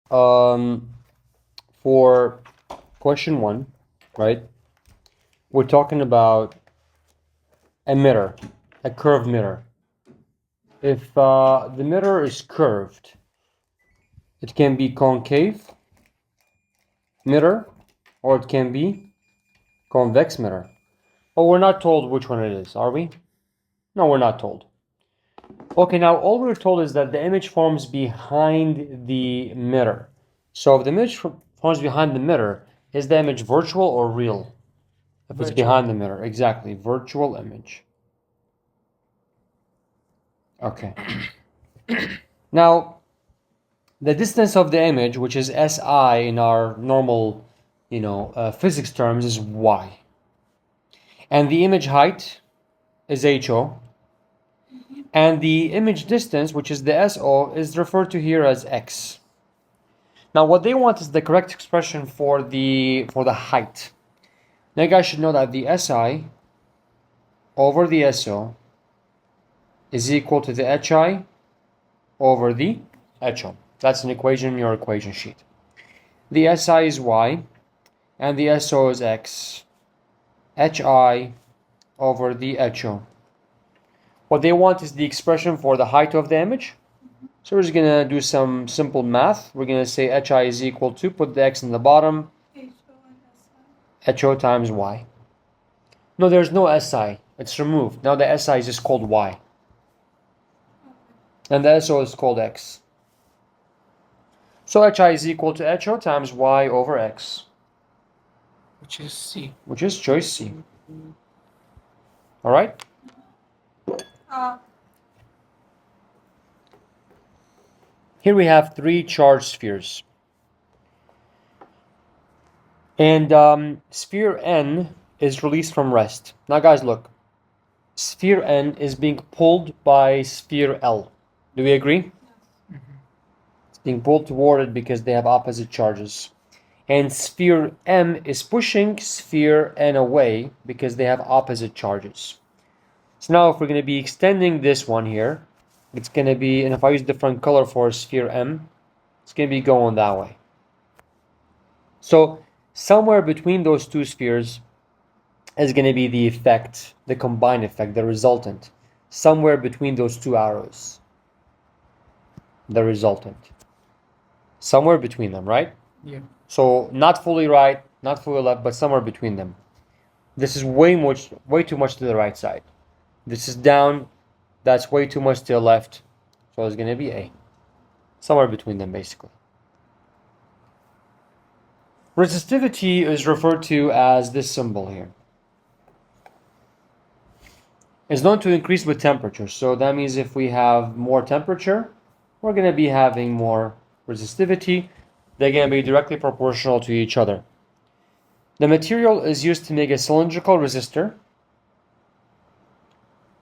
For question 1, right? We're talking about a mirror, a curved mirror. If the mirror is curved, it can be concave mirror or it can be convex mirror. Oh, we're not told which one it is, are we? No, we're not told. Okay, now all we're told is that the image forms behind the mirror. So if the image forms behind the mirror, is the image virtual or real? If it's behind the mirror, exactly, virtual image. Okay. Now, the distance of the image, which is SI in our normal, physics terms, is Y. And the image height is HO. And the image distance, which is the SO, is referred to here as X. Now, what they want is the correct expression for the height. Now, you guys should know that the SI over the SO is equal to the HI over the HO. That's an equation in your equation sheet. The SI is Y, and the SO is X. HI over the HO. What they want is the expression for the height of the image. So we're just going to do some simple math. We're going to say HI is equal to, put the X in the bottom, HO times Y. No, there's no SI. It's removed. Now the SI is just called Y. And the SO is called X. So HI is equal to HO times Y over X. Which is C. Which is choice C. All right? Here we have 3 charged spheres. And sphere N is released from rest. Now guys, look. Sphere N is being pulled by sphere L. Do we agree? Yes. It's being pulled toward it because they have opposite charges. And sphere M is pushing sphere N away because they have opposite charges. So now if we're going to be extending this one here, it's going to be, and if I use different color for sphere M, it's going to be going that way. So somewhere between those two spheres is going to be the effect, the combined effect, the resultant. Somewhere between those two arrows. The resultant. Somewhere between them, right? Yeah. So not fully right, not fully left, but somewhere between them. This is way too much to the right side. This is down, that's way too much to the left. So it's going to be A. Somewhere between them, basically. Resistivity is referred to as this symbol here. It's known to increase with temperature. So that means if we have more temperature, we're going to be having more resistivity. They're going to be directly proportional to each other. The material is used to make a cylindrical resistor,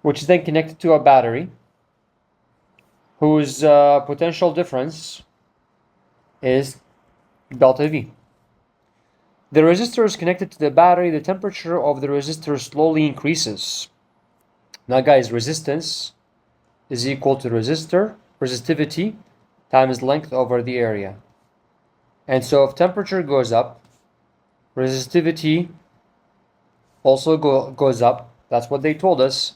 which is then connected to a battery, whose potential difference is delta V. The resistor is connected to the battery. The temperature of the resistor slowly increases. Now guys, resistance is equal to resistivity times length over the area. And so if temperature goes up, resistivity also goes up. That's what they told us.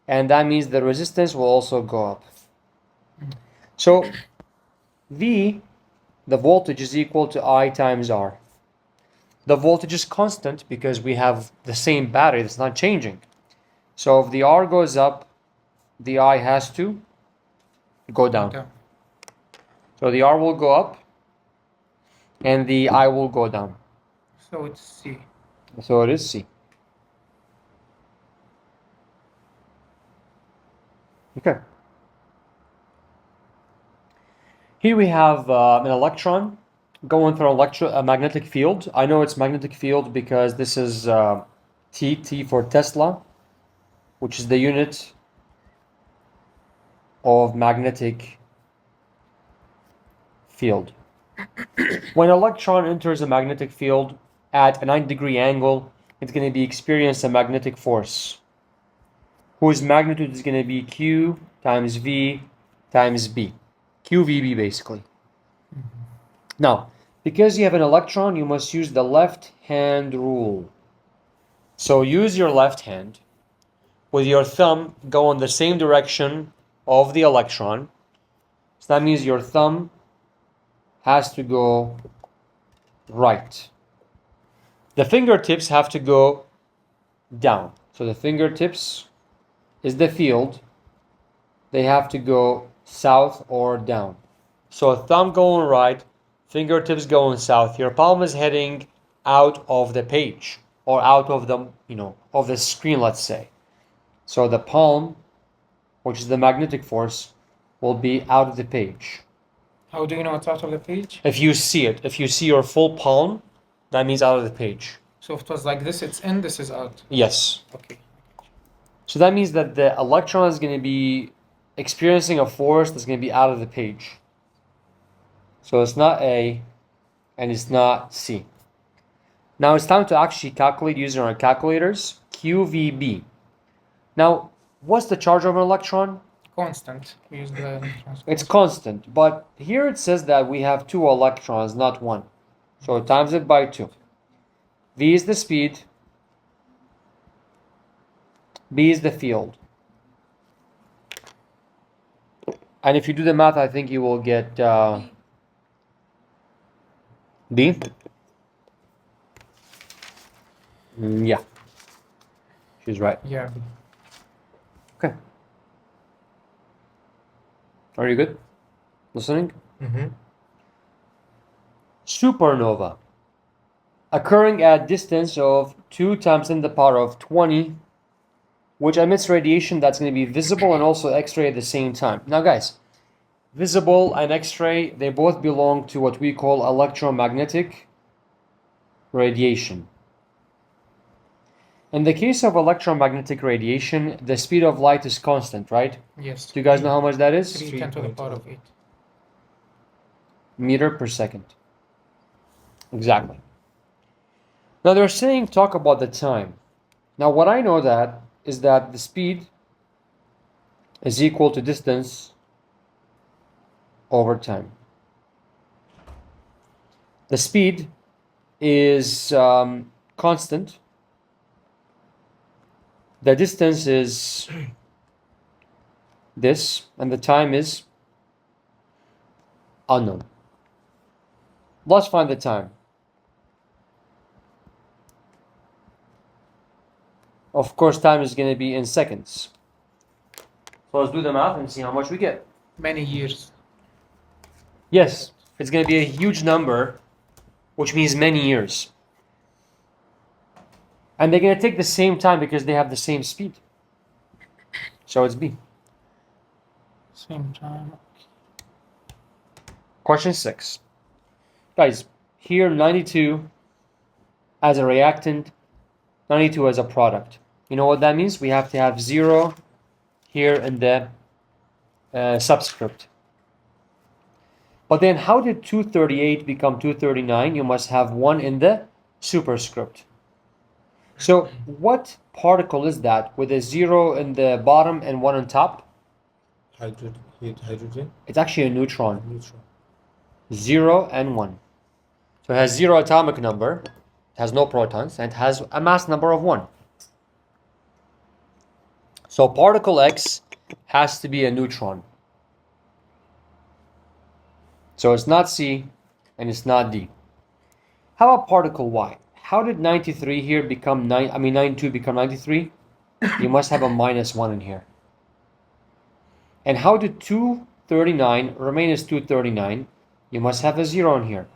And that means the resistance will also go up. So V, the voltage, is equal to I times R. The voltage is constant because we have the same battery that's not changing. So if the R goes up, the I has to go down. So the R will go up and the I will go down. So it's C. So it is C. Okay. Here we have an electron going through a magnetic field. I know it's magnetic field because this is T for Tesla, which is the unit of magnetic field. When an electron enters a magnetic field at a 90-degree angle, it's going to be experience a magnetic force, whose magnitude is going to be Q times V times B. QVB, basically. Now, because you have an electron, you must use the left hand rule. So use your left hand. With your thumb, go in the same direction of the electron. So that means your thumb has to go right. The fingertips have to go down. So the fingertips is the field. They have to go south or down. So thumb going right, fingertips going south. Your palm is heading out of the page or out of the, of the screen, let's say. So the palm, which is the magnetic force, will be out of the page. How do you know it's out of the page? If you see it, if you see your full palm, that means out of the page. So if it was like this, it's in, this is out. Yes. Okay. So that means that the electron is going to be experiencing a force that's going to be out of the page. So it's not A and it's not C. Now it's time to actually calculate using our calculators. QVB. Now, what's the charge of an electron? Constant. We use the It's constant, but here it says that we have 2 electrons, not 1. So times it by 2. V is the speed. B is the field. And if you do the math, I think you will get B. Yeah. She's right. Yeah. Okay. Are you good? Listening? Mm-hmm. Supernova. Occurring at distance of 2 times 10 to the power of 20, which emits radiation that's going to be visible and also X-ray at the same time. Now guys, visible and X-ray, they both belong to what we call electromagnetic radiation. In the case of electromagnetic radiation, the speed of light is constant, right? Yes. Do you guys know how much that is? 3 10 to the power of 8. Meter per second. Exactly. Now they're saying talk about the time. Now what I know that is that the speed is equal to distance over time. The speed is constant. The distance is this, and the time is unknown. Let's find the time. Of course, time is going to be in seconds. So let's do the math and see how much we get. Many years. Yes, it's going to be a huge number, which means many years. And they're going to take the same time because they have the same speed. So it's B. Same time. Question 6. Guys, here 92 as a reactant, 92 as a product. You know what that means? We have to have 0 here in the subscript. But then how did 238 become 239? You must have 1 in the superscript. So what particle is that with a 0 in the bottom and 1 on top? Hydrogen? It's actually a neutron. Neutron. 0 and 1. So it has 0 atomic number, it has no protons, and it has a mass number of 1. So particle X has to be a neutron. So it's not C and it's not D. How about particle Y? How did 93 here become 92 become 93? You must have a minus 1 in here. And how did 239 remain as 239? You must have a 0 in here.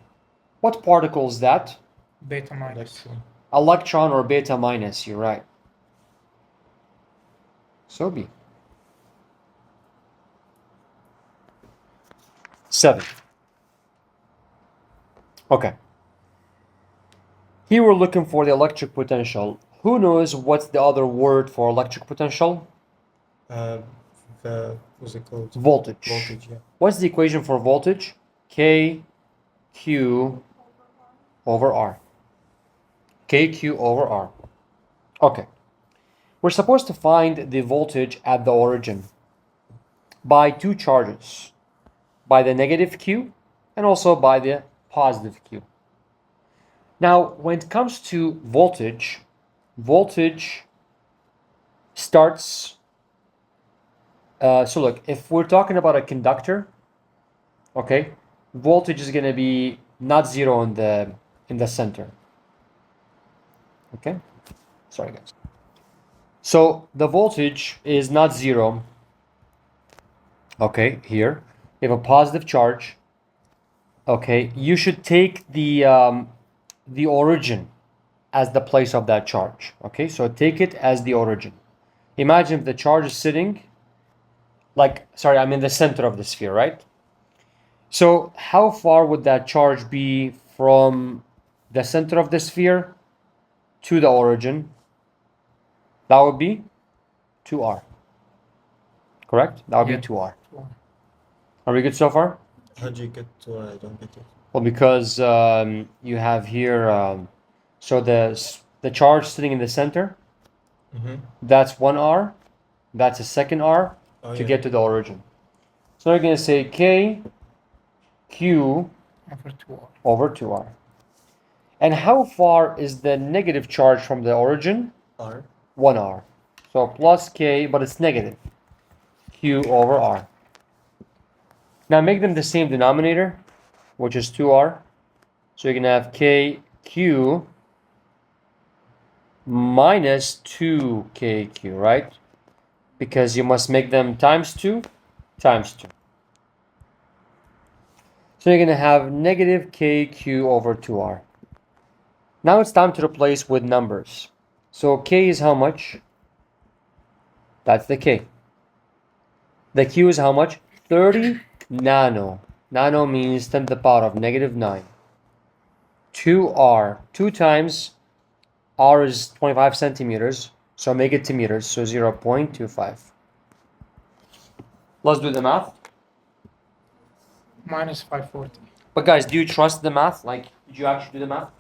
What particle is that? Beta minus. Electron or beta minus, you're right. So B. 7. Okay. Here we're looking for the electric potential. Who knows what's the other word for electric potential? What's it called? Voltage. Voltage, yeah. What's the equation for voltage? K Q over R. KQ over R. Okay. We're supposed to find the voltage at the origin by 2 charges. By the negative Q and also by the positive Q. Now, when it comes to voltage, voltage starts. So look, if we're talking about a conductor, okay, voltage is going to be not zero in the center. Okay, sorry guys. So the voltage is not zero. Okay, here you have a positive charge. Okay, you should take the origin as the place of that charge. Okay, so take it as the origin. Imagine if the charge is sitting, I'm in the center of the sphere, right? So how far would that charge be from the center of the sphere to the origin? That would be 2r. Correct? That would be 2r. Are we good so far? How do you get to I don't get it? Well, because you have here, so the charge sitting in the center, that's 1r, that's a second r to get to the origin. So we're going to say k q over 2r. And how far is the negative charge from the origin? R. 1r. So plus k, but it's negative, q over r. Now make them the same denominator, which is 2r. So you're going to have kq minus 2kq, right? Because you must make them times 2 times 2. So you're going to have negative kq over 2r. Now it's time to replace with numbers. So k is how much? That's the k. The q is how much? 30 nano. Nano means 10 to the power of negative 9. 2r. 2 times r is 25 centimeters. So make it to meters. So 0.25. Let's do the math. Minus 540. But guys, do you trust the math? Like, did you actually do the math?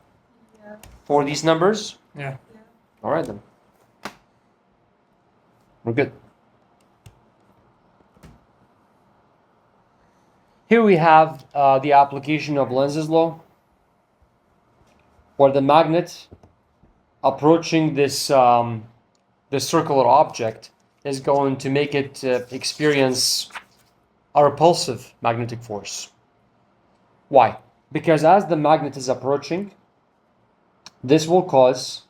Yeah. For these numbers? Yeah. All right then. We're good. Here we have the application of Lenz's law, where the magnet approaching this circular object is going to make it experience a repulsive magnetic force. Why? Because as the magnet is approaching, this will cause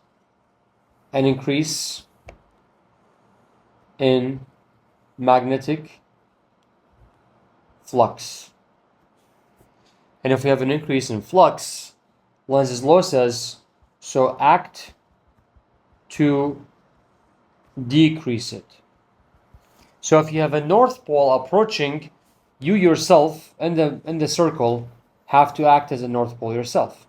an increase in magnetic flux. And if we have an increase in flux, Lenz's law says, so act to decrease it. So if you have a north pole approaching, you yourself in the circle have to act as a north pole yourself.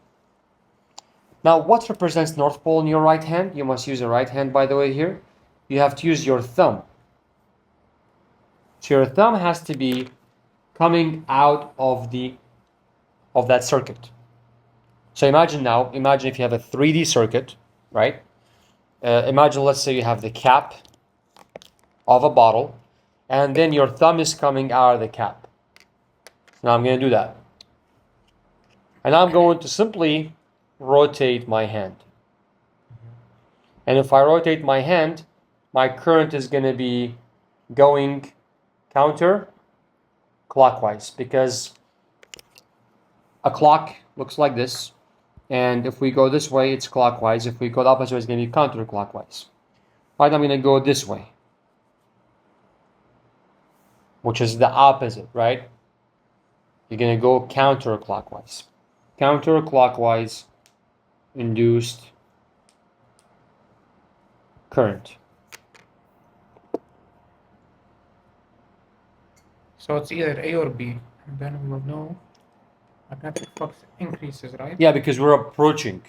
Now, what represents north pole in your right hand? You must use a right hand, by the way, here. You have to use your thumb. So your thumb has to be coming out of that circuit. So imagine if you have a 3D circuit, right? Imagine, let's say you have the cap of a bottle, and then your thumb is coming out of the cap. Now I'm going to do that. And I'm going to simply rotate my hand. And if I rotate my hand, my current is going to be going counter-clockwise, because a clock looks like this. And if we go this way, it's clockwise. If we go the opposite way, it's going to be counterclockwise. Right, I'm going to go this way, which is the opposite, right? You're going to go counterclockwise. Counterclockwise induced current. So it's either A or B, and then we will know magnetic flux increases, right? Yeah, because we're approaching.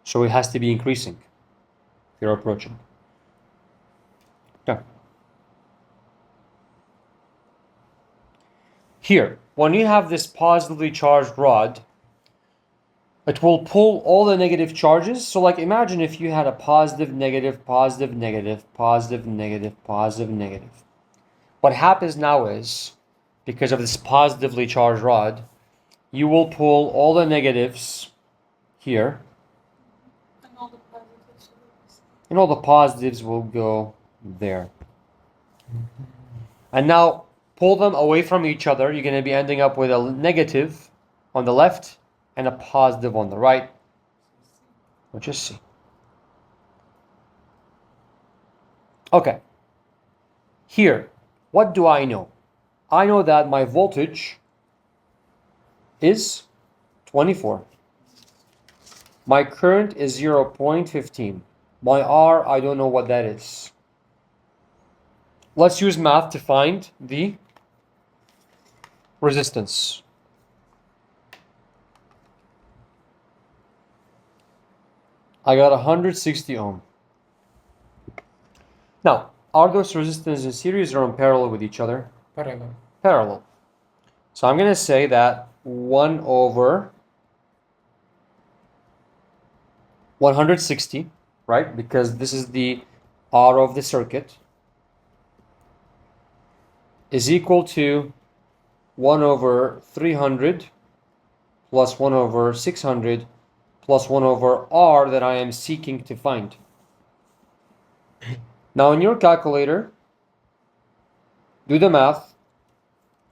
So it has to be increasing. You're approaching. Yeah. Here, when you have this positively charged rod, it will pull all the negative charges. So like imagine if you had a positive, negative, positive, negative, positive, negative, positive, negative. What happens now is, because of this positively charged rod, you will pull all the negatives here, And all the positives. and all the positives will go there. And now pull them away from each other. You're going to be ending up with a negative on the left and a positive on the right, which is C. Okay. Here, what do I know? I know that my voltage is 24. My current is 0.15. My R, I don't know what that is. Let's use math to find the resistance. I got 160 ohm. Now, are those resistors in series or in parallel with each other? Parallel. Parallel. So I'm going to say that 1 over 160, right? Because this is the R of the circuit, is equal to 1 over 300 plus 1 over 600 plus 1 over R that I am seeking to find. Now in your calculator, do the math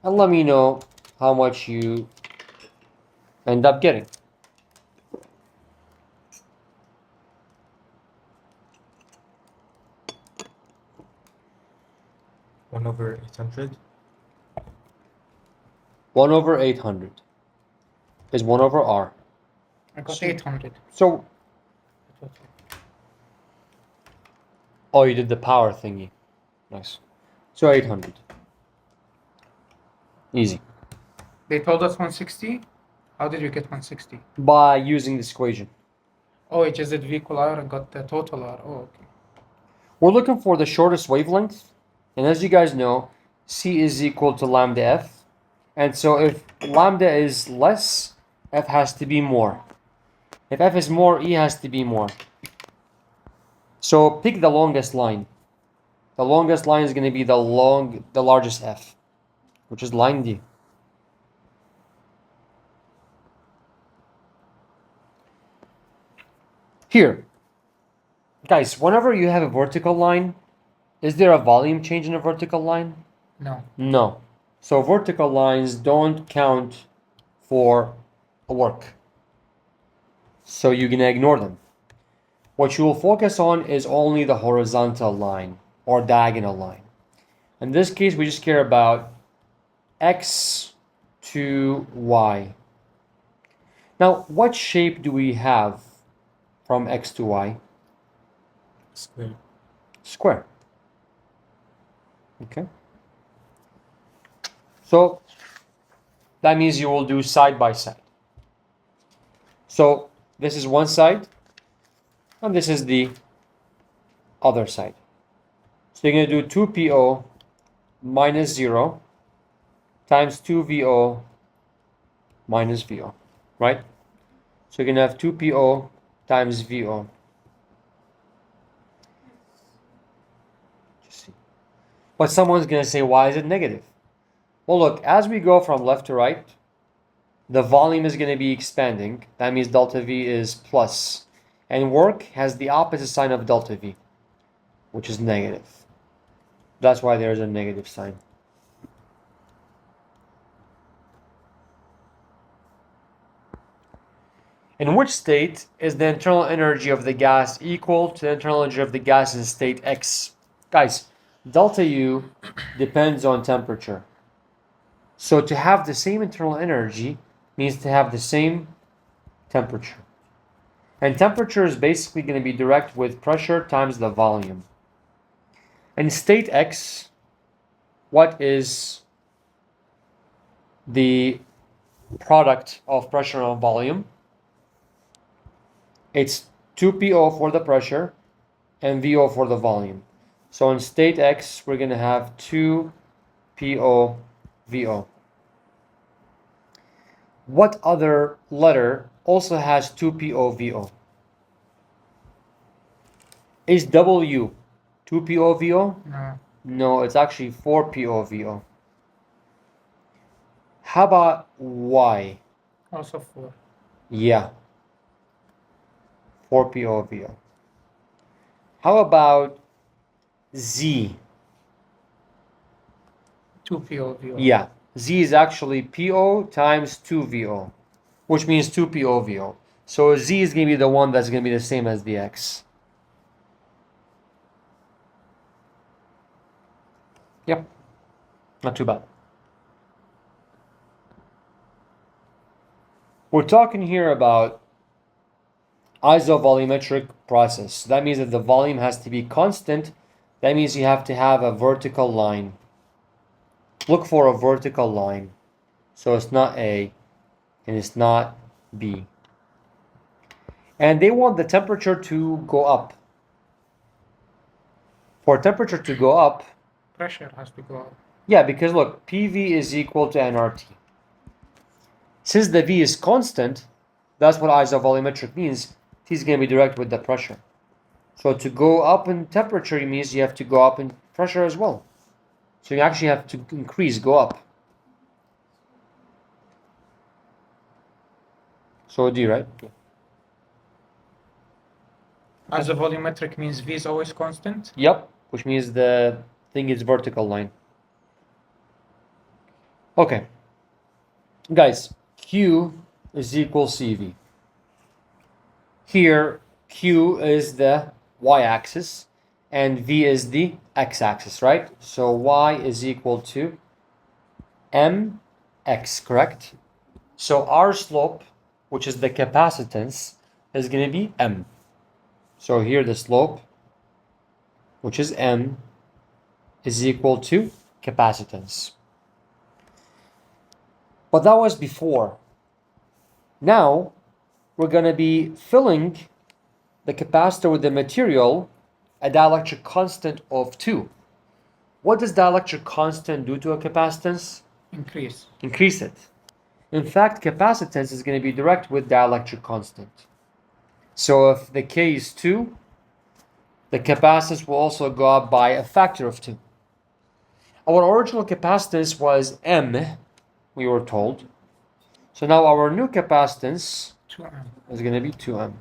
and let me know how much you end up getting. One over 800. 1 over 800 is 1 over R. I got 800. So, oh, you did the power thingy. Nice. So 800. Easy. They told us 160. How did you get 160? By using this equation. Oh, it just did V equal R and got the total R. Oh, okay. We're looking for the shortest wavelength. And as you guys know, C is equal to lambda F. And so if lambda is less, F has to be more. If F is more, E has to be more. So pick the longest line. The longest line is going to be the largest F, which is line D. Here, guys, whenever you have a vertical line, is there a volume change in a vertical line? No. No. So vertical lines don't count for work. So you're going to ignore them. What you will focus on is only the horizontal line or diagonal line. In this case, we just care about X to Y. Now, what shape do we have from X to Y? Square. Square. Okay. So that means you will do side by side. So this is one side, and this is the other side. So you're going to do 2PO minus 0 times 2VO minus VO, right? So you're going to have 2PO times VO. Just see. But someone's going to say, why is it negative? Well, look, as we go from left to right, the volume is going to be expanding. That means delta V is plus. And work has the opposite sign of delta V, which is negative. That's why there's a negative sign. In which state is the internal energy of the gas equal to the internal energy of the gas in state X? Guys, delta U depends on temperature. So to have the same internal energy means to have the same temperature. And temperature is basically going to be direct with pressure times the volume. In state X, what is the product of pressure and volume? It's 2PO for the pressure and VO for the volume. So in state X, we're going to have 2PO VO. What other letter also has 2PO VO? Is W 2PO VO? No. No, it's actually 4PO VO. How about Y? Also 4. Yeah. 4 POVO. How about Z? 2 POVO. Yeah. Z is actually PO times 2VO, which means 2 POVO. So Z is going to be the one that's going to be the same as the X. Yep. Not too bad. We're talking here about isovolumetric process. That means that the volume has to be constant. That means you have to have a vertical line. Look for a vertical line. So it's not A and it's not B. And they want the temperature to go up. For temperature to go up, Pressure has to go up. yeah, because look, PV is equal to nRT. Since the V is constant, that's what isovolumetric means. T is going to be direct with the pressure. So to go up in temperature means you have to go up in pressure as well. So you actually have to increase, go up. So D, right? Yeah. Isovolumetric means V is always constant. Yep, which means the thing is vertical line. Okay. Guys, Q is equal CV. Here, Q is the y-axis and V is the x-axis, right? So y is equal to mx, correct? So our slope, which is the capacitance, is going to be m. So here the slope, which is m, is equal to capacitance. But that was before. Now, we're going to be filling the capacitor with the material, a dielectric constant of 2. What does dielectric constant do to a capacitance? Increase. Increase it. In fact, capacitance is going to be direct with dielectric constant. So if the K is 2, the capacitance will also go up by a factor of 2. Our original capacitance was M, we were told. So now our new capacitance 2M. is going to be 2M.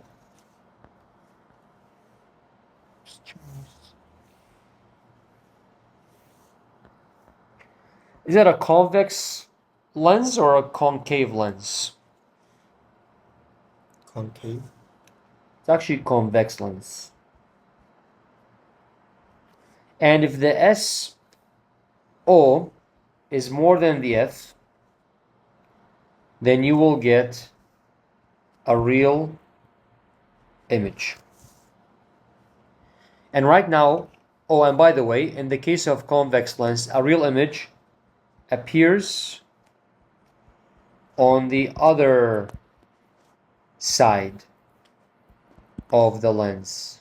Is that a convex lens or a concave lens? Concave. It's actually convex lens. And if the SO is more than the F, then you will get a real image. And right now, oh, and by the way, in the case of convex lens, a real image appears on the other side of the lens.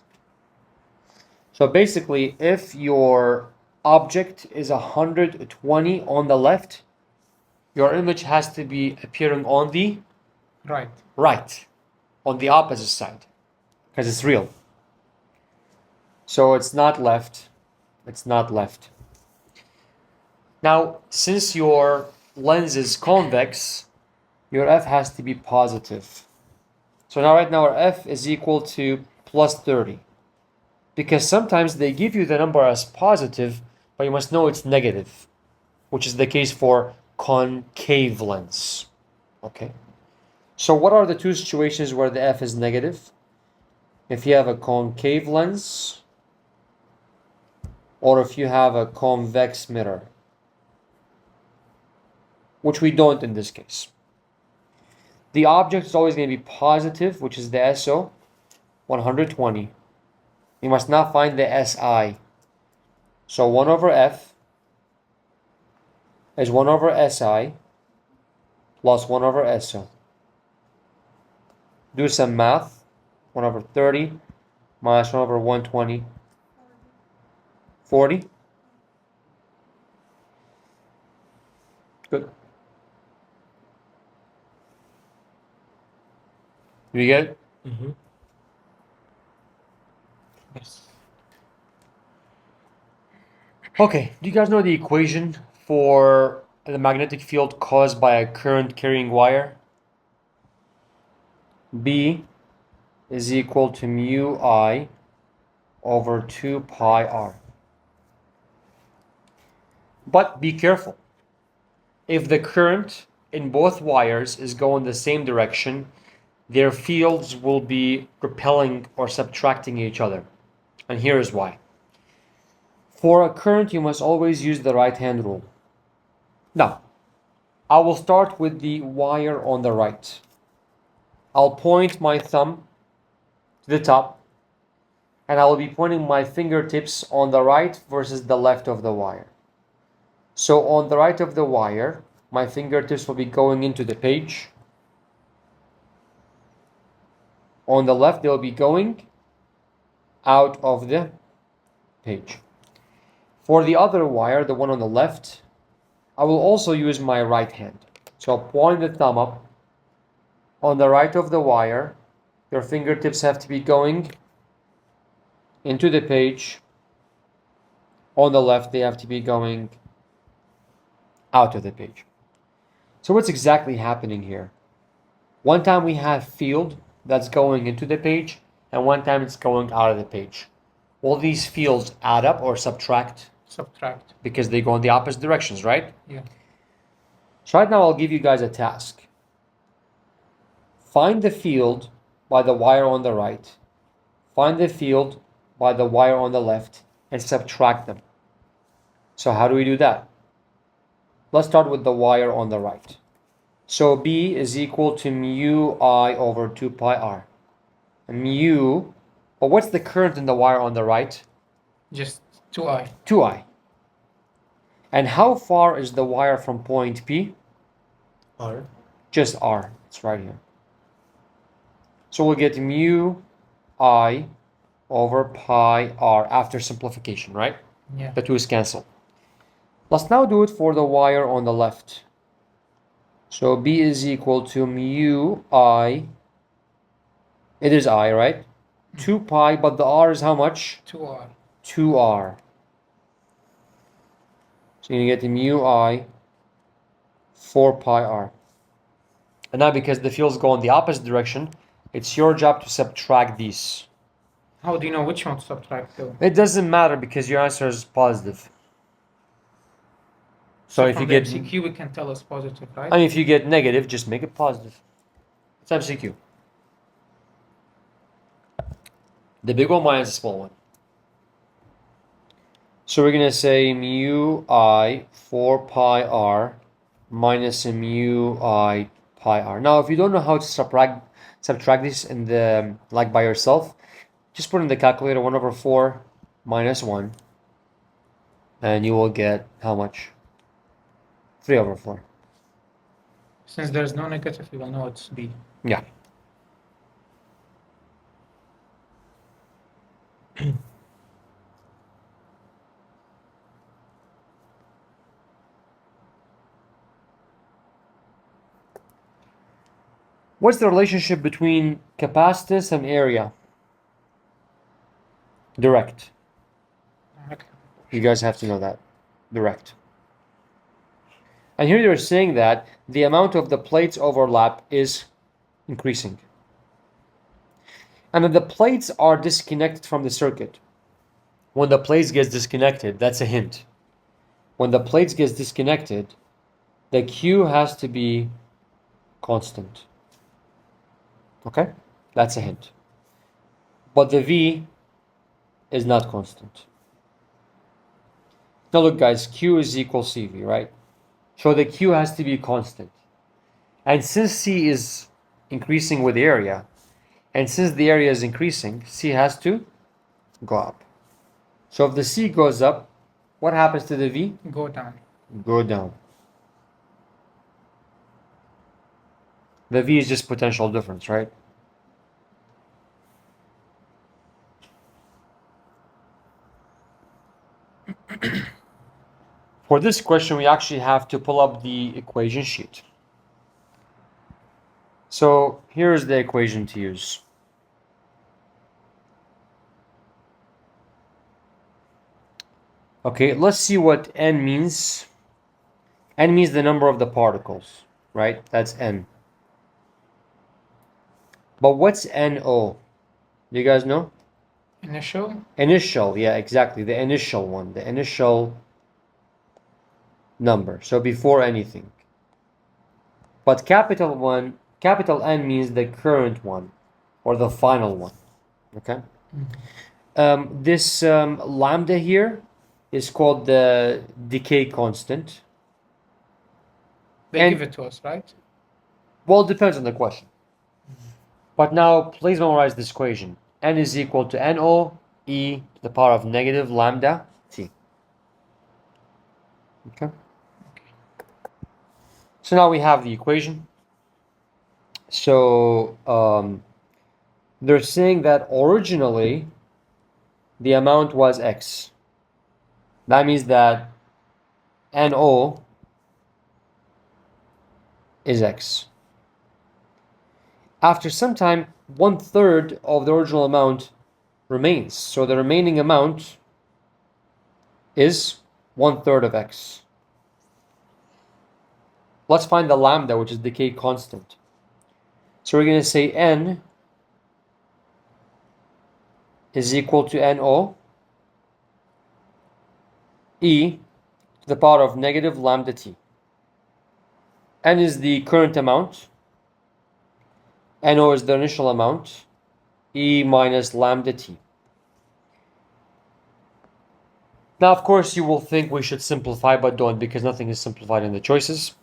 So basically, if your object is 120 on the left, your image has to be appearing on the Right. right, on the opposite side, because it's real. So it's not left, it's not left. Now, since your lens is convex, your F has to be positive. So now right now our F is equal to plus 30. Because sometimes they give you the number as positive, but you must know it's negative, which is the case for concave lens. Okay. So what are the two situations where the F is negative? If you have a concave lens, or if you have a convex mirror, which we don't in this case. The object is always going to be positive, which is the SO, 120. You must not find the SI. So 1 over F is 1 over SI plus 1 over SO. Do some math. 1 over 30 minus 1 over 120. 40. Good. Do you get it? Mm-hmm. Yes. Okay, do you guys know the equation for the magnetic field caused by a current carrying wire? B is equal to mu I over 2 pi r. But be careful. If the current in both wires is going the same direction, their fields will be repelling or subtracting each other. And here is why. For a current, you must always use the right-hand rule. Now, I will start with the wire on the right. I'll point my thumb to the top, and I will be pointing my fingertips on the right versus the left of the wire. So on the right of the wire, my fingertips will be going into the page. On the left, they'll be going out of the page. For the other wire, the one on the left, I will also use my right hand. So I'll point the thumb up. On the right of the wire, your fingertips have to be going into the page. On the left, they have to be going out of the page. So what's exactly happening here? One time we have field that's going into the page, and one time it's going out of the page. Will these fields add up or subtract? Subtract. Because they go in the opposite directions, right? Yeah. So right now I'll give you guys a task. Find the field by the wire on the right. Find the field by the wire on the left and subtract them. So how do we do that? Let's start with the wire on the right. So B is equal to mu I over 2 pi r. And mu, but what's the current in the wire on the right? Just 2I. 2I. And how far is the wire from point P? R. Just R. It's right here. So we'll get mu I over pi r after simplification, right? Yeah. The 2's cancel. Let's now do it for the wire on the left. So B is equal to mu I. It is I, right? 2 pi, but the r is how much? 2R. 2r. So you get the mu I 4 pi r. And now because the fields go in the opposite direction, it's your job to subtract these. How do you know which one to subtract though? It doesn't matter because your answer is positive. So if from you the get, MCQ we can tell us positive, right? and if you get negative, just make it positive. It's MCQ. The big one minus the small one. So we're going to say mu I 4 pi r minus a mu I pi r. Now, if you don't know how to subtract this in the, like by yourself, just put in the calculator 1 over 4 minus 1. And you will get how much? 3 over 4. Since there's no negative, we will know it's B. Yeah. What's the relationship between capacitance and area? Direct. Okay. You guys have to know that. Direct. And here they're saying that the amount of the plates overlap is increasing. And that the plates are disconnected from the circuit. When the plates gets disconnected, that's a hint. When the plates gets disconnected, the Q has to be constant. Okay? That's a hint. But the V is not constant. Now look guys, Q is equal CV, right? So the Q has to be constant. And since C is increasing with area, and since the area is increasing, C has to go up. So if the C goes up, what happens to the V? Go down. Go down. The V is just potential difference, right? For this question, we actually have to pull up the equation sheet. So here's the equation to use. Okay, let's see what N means. N means the number of the particles, right? That's N. But what's NO? Do you guys know? Initial. Initial, yeah, exactly. The initial one, the initial number. So before anything. But capital N means the current one or the final one. Okay. This lambda here is called the decay constant. They And- give it to us, right? Well, it depends on the question. But now, please memorize this equation. N is equal to NO e to the power of negative lambda t. Okay. So now we have the equation. So they're saying that originally the amount was x. That means that NO is x. After some time, 1/3 of the original amount remains. So the remaining amount is 1/3 of x. Let's find the lambda, which is decay constant. So we're going to say N is equal to NO e to the power of negative lambda t. N is the current amount. NO is the initial amount. E minus lambda t. Now, of course, you will think we should simplify, but don't, because nothing is simplified in the choices.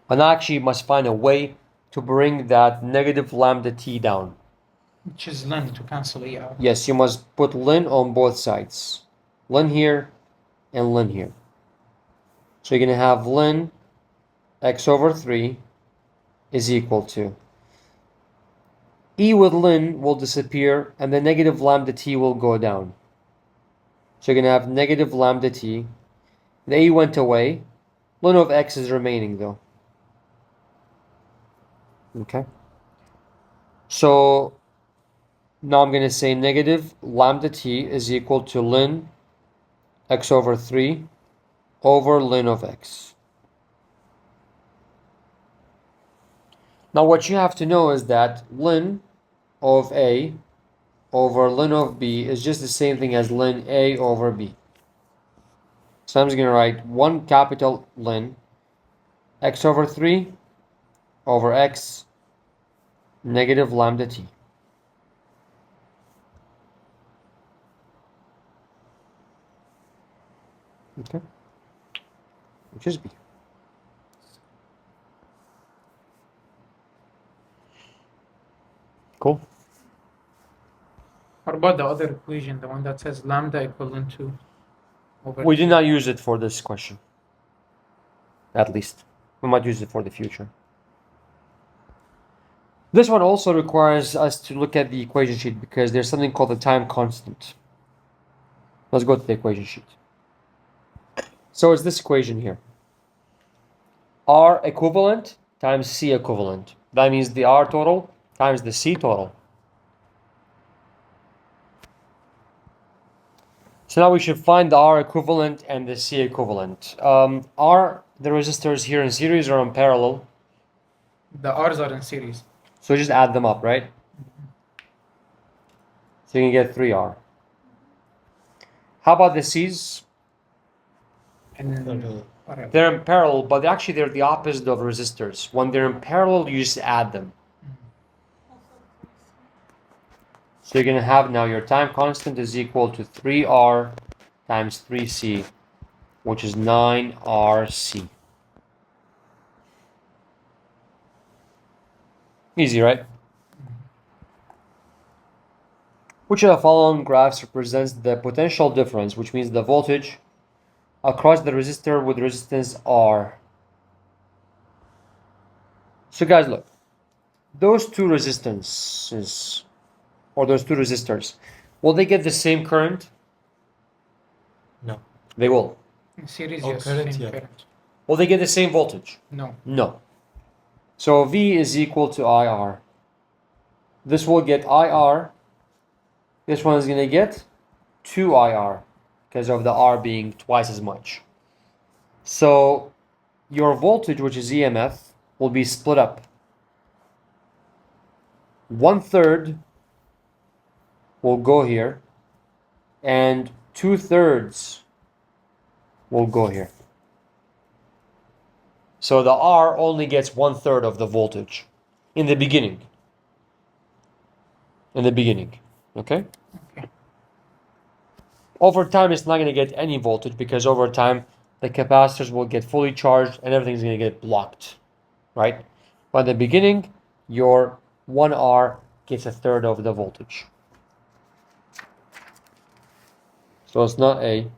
And actually, you must find a way to bring that negative lambda t down. Which is ln to cancel E out. Yes, you must put ln on both sides. Ln here and ln here. So you're going to have ln x over 3 is equal to E with ln will disappear and the negative lambda t will go down. So you're going to have negative lambda t. The E went away. Ln of x is remaining though. Okay. So now I'm going to say negative lambda t is equal to ln x over 3 over ln of x. Now what you have to know is that ln of A over ln of B is just the same thing as ln A over B. So I'm just going to write 1 capital ln x over 3 over x negative lambda t. Okay. Which is B. Cool. What about the other equation, the one that says lambda equivalent to over We did not use it for this question. At least. We might use it for the future. This one also requires us to look at the equation sheet because there's something called the time constant. Let's go to the equation sheet. So it's this equation here. R equivalent times C equivalent. That means the R total times the C total. So now we should find the R equivalent and the C equivalent. Are the resistors here in series or in parallel? The R's are in series. So just add them up, right? So you can get 3R. How about the C's? And Parallel. whatever. They're in parallel, but actually they're the opposite of resistors. When they're in parallel, you just add them. So you're going to have now your time constant is equal to 3R times 3C, which is 9RC. Easy, right? Which of the following graphs represents the potential difference, which means the voltage across the resistor with resistance R? So guys, look. Those two resistances, or those two resistors, will they get the same current? No. They will. In series, Oh, yes, current, same yeah. current. Will they get the same voltage? No. No. So V is equal to IR. This will get IR. This one is going to get 2IR because of the R being twice as much. So your voltage, which is EMF, will be split up. 1/3 will go here, and 2/3 will go here. So the R only gets 1/3 of the voltage in the beginning. Okay? Okay. Over time, it's not going to get any voltage because over time, the capacitors will get fully charged and everything's going to get blocked, right? But in the beginning, your 1R gets 1/3 of the voltage. So it's not A.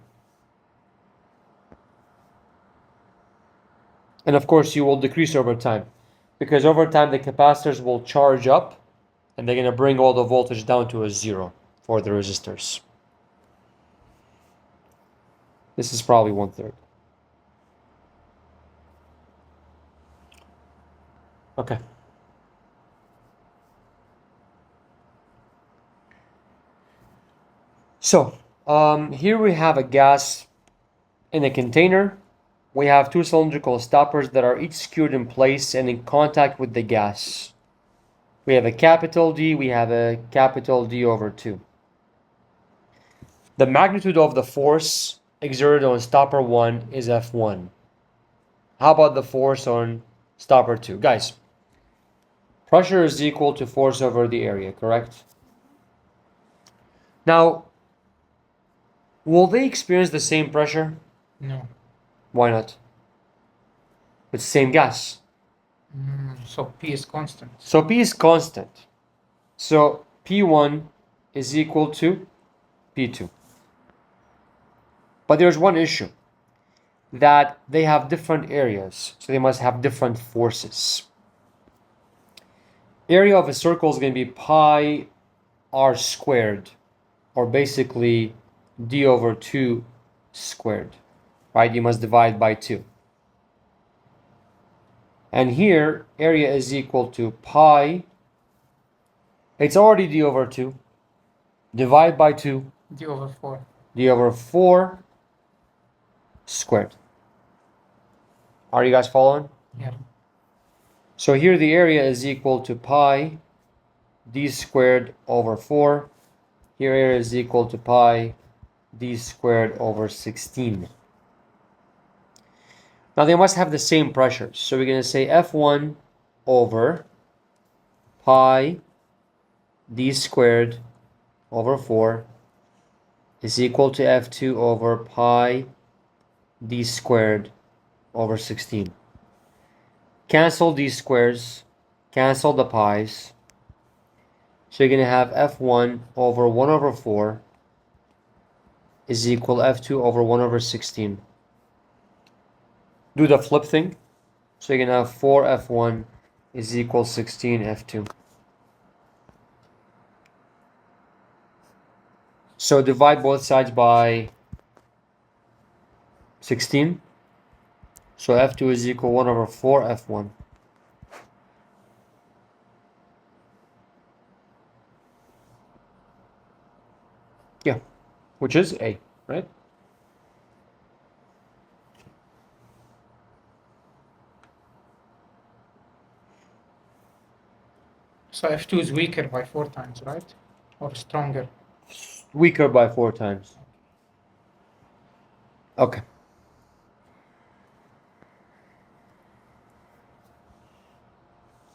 And of course, you will decrease over time because over time, the capacitors will charge up and they're going to bring all the voltage down to a 0 for the resistors. This is probably 1/3. Okay. So here we have a gas in a container. We have two cylindrical stoppers that are each skewed in place and in contact with the gas. We have a capital D, we have a capital D over 2. The magnitude of the force exerted on stopper 1 is F1. How about the force on stopper 2? Guys, pressure is equal to force over the area, correct? Now, will they experience the same pressure? No. Why not? It's the same gas. So P is constant. So P is constant. So P1 is equal to P2. But there's one issue, that they have different areas, so they must have different forces. Area of a circle is going to be pi r squared, or basically d over 2 squared, right? You must divide by 2. And here, area is equal to pi, it's already d over 2, divide by 2, D over 4. d over 4 squared. Are you guys following? Yeah. So here the area is equal to pi d squared over 4. Here area is equal to pi d squared over 16. Now they must have the same pressures. So we're going to say F1 over pi d squared over 4 is equal to F2 over pi d squared over 16. Cancel these squares, cancel the pi's. So you're going to have F1 over 1 over 4 is equal F2 over 1 over 16. Do the flip thing. So you're going to have 4 F1 is equal 16 F2. So divide both sides by 16. So F2 is equal 1 over 4 F1. Yeah, which is A, right? So F2 is weaker by 4 times, right? Or stronger? Weaker by 4 times. Okay.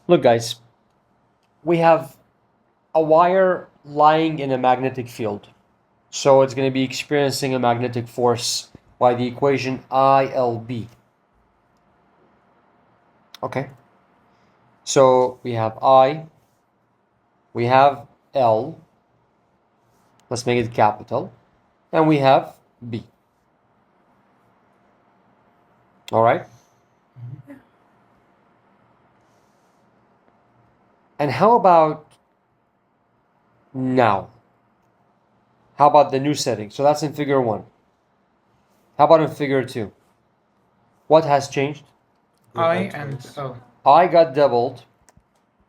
Look, guys, we have a wire lying in a magnetic field. So it's going to be experiencing a magnetic force by the equation ILB. Okay. So we have I, we have L, let's make it capital, and we have B. All right? And how about now? How about the new setting? So that's in figure 1. How about in figure 2? What has changed? I and L. I got doubled,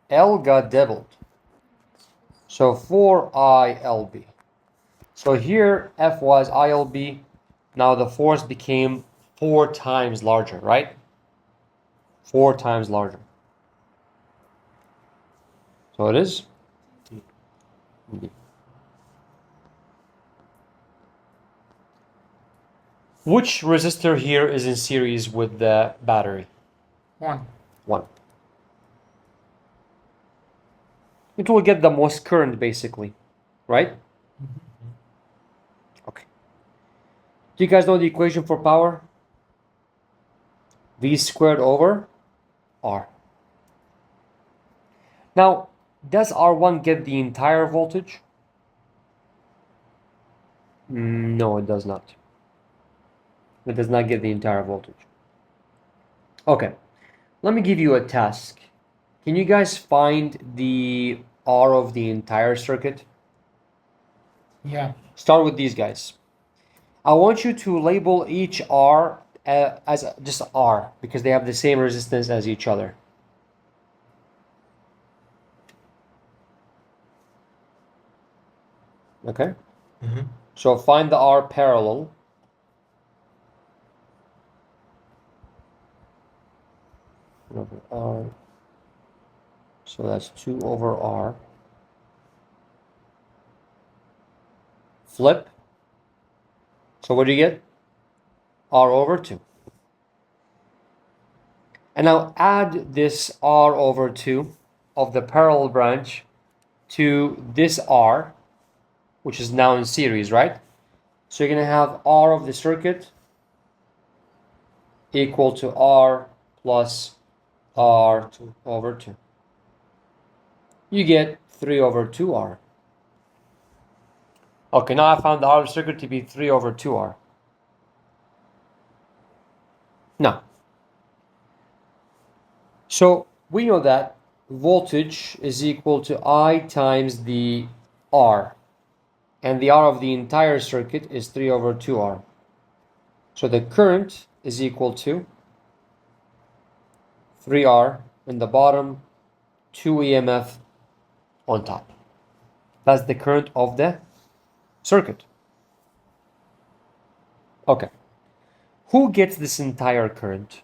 L got doubled. So 4ILB. So here F was ILB. Now the force became 4 times larger, right? 4 times larger. So it is Indeed. Which resistor here is in series with the battery? 1. 1. It will get the most current, basically, right? Okay. Do you guys know the equation for power? V squared over R. Now, does R1 get the entire voltage? No, it does not. It does not get the entire voltage. Okay, let me give you a task. Can you guys find the R of the entire circuit? Yeah. Start with these guys. I want you to label each R as just R because they have the same resistance as each other. Okay? So find the R parallel. Over R. So that's 2 over R. Flip. So what do you get? R over 2. And now add this R over 2 of the parallel branch to this R, which is now in series, right? So you're going to have R of the circuit equal to R plus R over 2. You get 3 over 2R. Okay, now I found the R of the circuit to be 3 over 2R. Now, so we know that voltage is equal to I times the R. And the R of the entire circuit is 3 over 2R. So the current is equal to 3R in the bottom, 2 EMF on top. That's the current of the circuit. Okay. Who gets this entire current?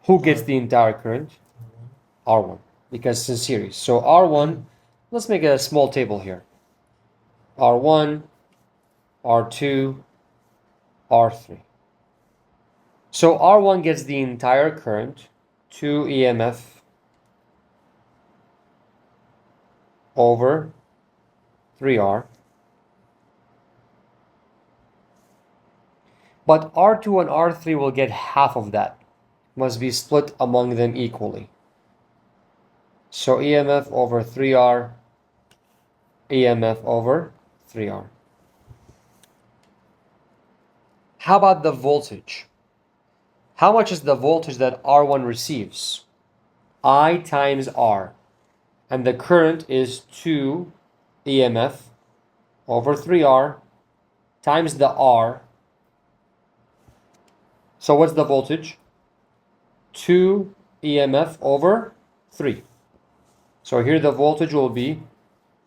Who gets the entire current? R1, because it's in series. So R1, let's make a small table here. R1, R2, R3. So R1 gets the entire current, 2 EMF over 3R. But R2 and R3 will get half of that. Must be split among them equally. So EMF over 3R, EMF over 3R. How about the voltage? How much is the voltage that R1 receives? I times R. And the current is 2 EMF over 3R times the R. So what's the voltage? 2 EMF over 3. So here the voltage will be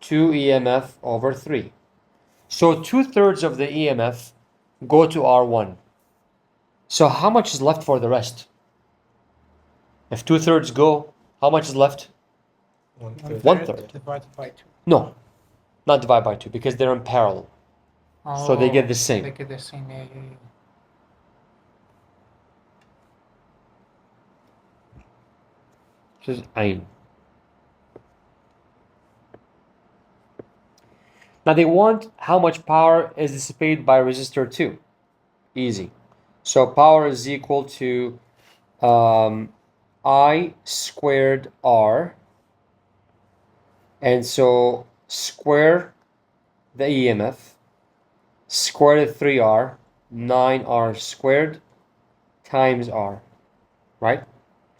2 EMF over 3. So 2/3 of the EMF go to R1. So how much is left for the rest? If 2/3 go, how much is left? 1/3. 1/3. Divided by 2. No, not divide by 2 because they're in parallel. So they get the same. They get the same, yeah. This is Ain. Now they want how much power is dissipated by resistor 2. Easy. So power is equal to I squared R. And so square the EMF, square the 3R, 9R squared times R, right?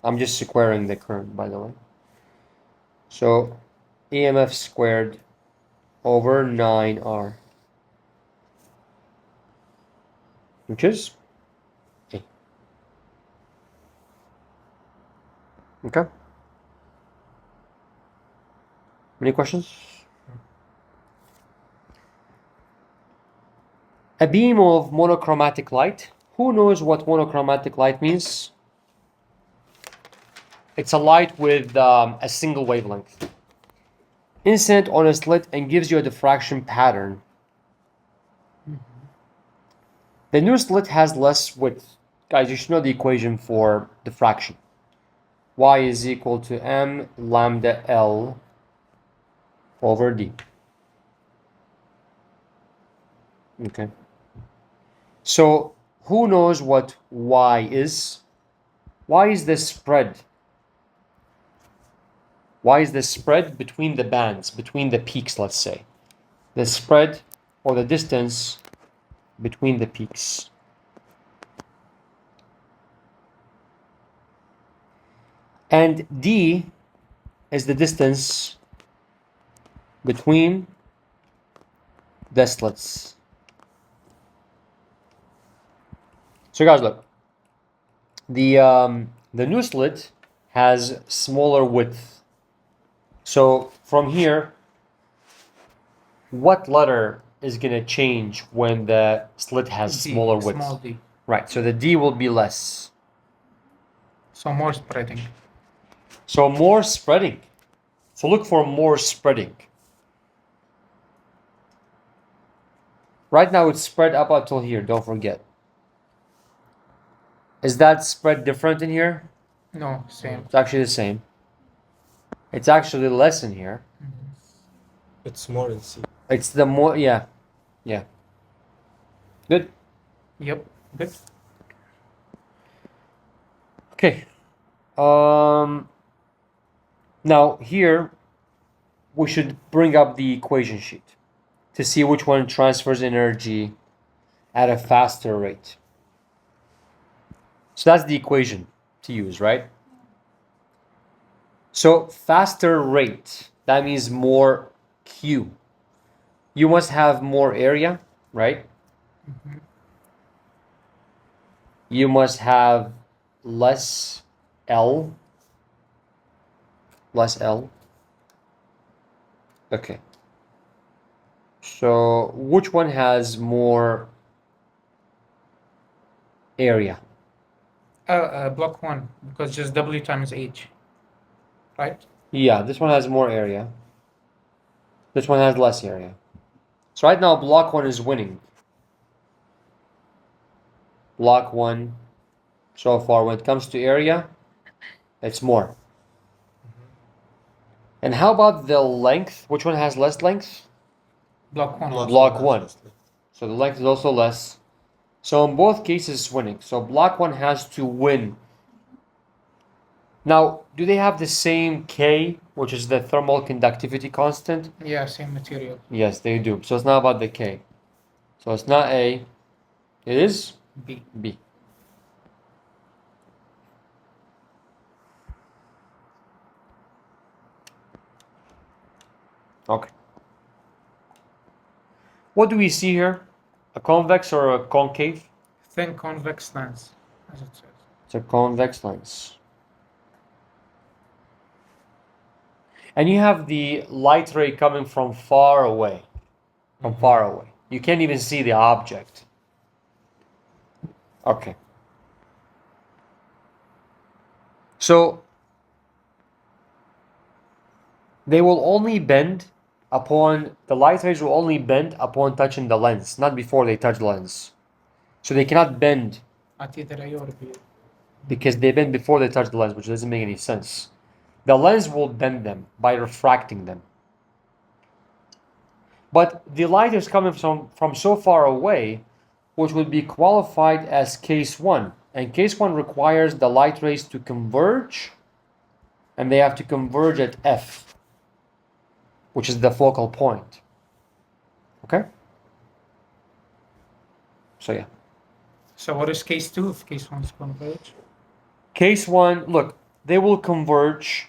I'm just squaring the current, by the way. So EMF squared over 9R, which is A. Okay. Any questions? A beam of monochromatic light. Who knows what monochromatic light means? It's a light with a single wavelength. incident on a slit and gives you a diffraction pattern. The new slit has less width. Guys, you should know the equation for diffraction. Y is equal to m lambda L over D. Okay. So who knows what Y is? Y is the spread. Y is the spread between the bands, between the peaks, let's say. The spread or the distance between the peaks. And D is the distance between the slits. So guys, look. The new slit has smaller width. So from here, what letter is going to change when the slit has D, smaller width? Small d. Right, so the D will be less. So more spreading. So more spreading. So look for more spreading. Right now it's spread up until here, don't forget. Is that spread different in here? No, same. It's actually the same. It's actually less in here. It's more in C. It's the more, yeah. Yeah. Good. Yep. Good. Okay. Now here we should bring up the equation sheet to see which one transfers energy at a faster rate. So that's the equation to use, right? So faster rate, that means more Q. You must have more area, right? You must have less L. Less L. Okay. So which one has more area? Block 1, because just W times H. Right? Yeah, this one has more area. This one has less area. So right now, block 1 is winning. Block 1, so far, when it comes to area, it's more. And how about the length? Which one has less length? Block 1. Block 1. So the length is also less. So in both cases, it's winning. So block 1 has to win. Now, do they have the same K, which is the thermal conductivity constant? Yeah, same material. Yes, they do. So it's not about the K. So it's not A. It is B. B. Okay. What do we see here? A convex or a concave? Thin convex lens, as it says. It's a convex lens. And you have the light ray coming from far away. From far away. You can't even see the object. Okay. So they will only bend upon, the light rays will only bend upon touching the lens, not before they touch the lens. So they cannot bend At either A or B. because they bend before they touch the lens, which doesn't make any sense. The lens will bend them by refracting them. But the light is coming from so far away, which would be qualified as case 1. And case 1 requires the light rays to converge, and they have to converge at F, which is the focal point. Okay? So yeah. So what is case 2 if case 1 is converge? Case 1, look, they will converge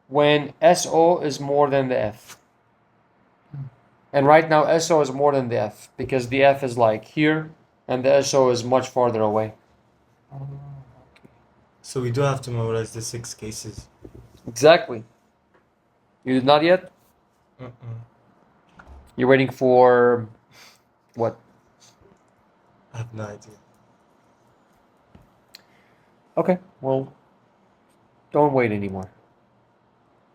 when SO is more than the F. And right now SO is more than the F because the F is like here and the SO is much farther away. Oh, okay. So we do have to memorize the 6 cases. Exactly. You did not yet? You're waiting for what? I have no idea. Okay, well, don't wait anymore.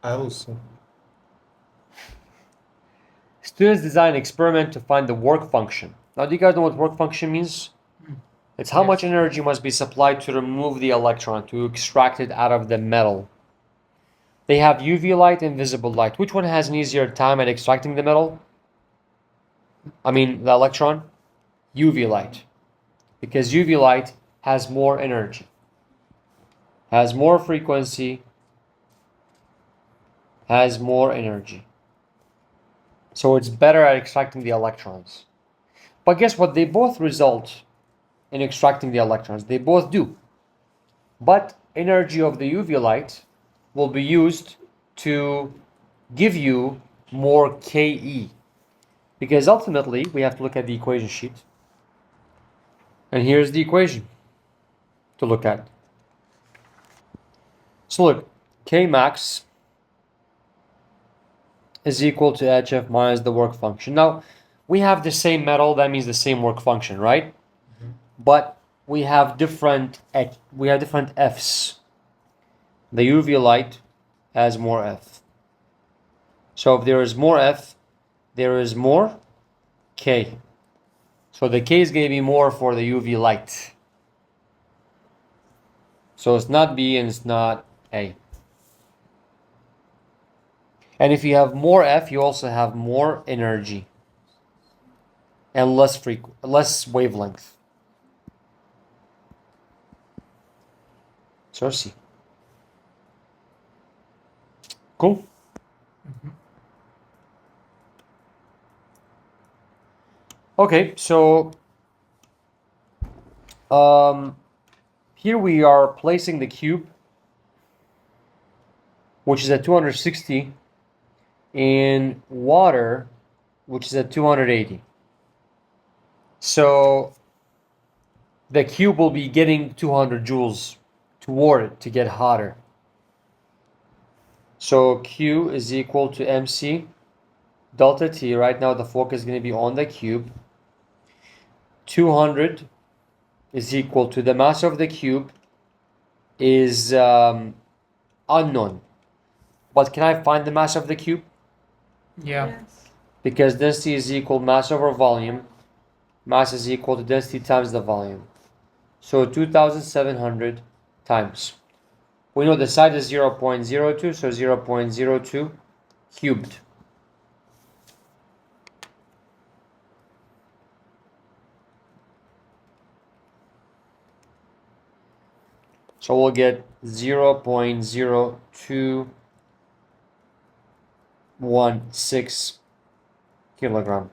I also. Students design an experiment to find the work function. Now, do you guys know what work function means? It's how much energy must be supplied to remove the electron, to extract it out of the metal. They have UV light and visible light. Which one has an easier time at extracting the metal? I mean, the electron? UV light. Because UV light has more energy, has more frequency, has more energy. So it's better at extracting the electrons. But guess what? They both result in extracting the electrons. They both do. But energy of the UV light will be used to give you more Ke. Because ultimately, we have to look at the equation sheet. And here's the equation to look at. So look, K max is equal to HF minus the work function. Now, we have the same metal, that means the same work function, right? But we have different Fs. The UV light has more F. So if there is more F, there is more K. So the K is going to be more for the UV light. So it's not B and it's not A. And if you have more F, you also have more energy and less wavelength. So C. Cool. Okay, so here we are placing the cube, which is at 260, in water, which is at 280. So the cube will be getting 200 joules toward it to get hotter. So Q is equal to MC delta T. Right now the focus is going to be on the cube. 200 is equal to the mass of the cube is unknown. But can I find the mass of the cube? Yeah. Yes. Because density is equal mass over volume. Mass is equal to density times the volume. So 2,700 times. We know the side is 0.02, so 0.02 cubed. So we'll get 0.0216 kilogram.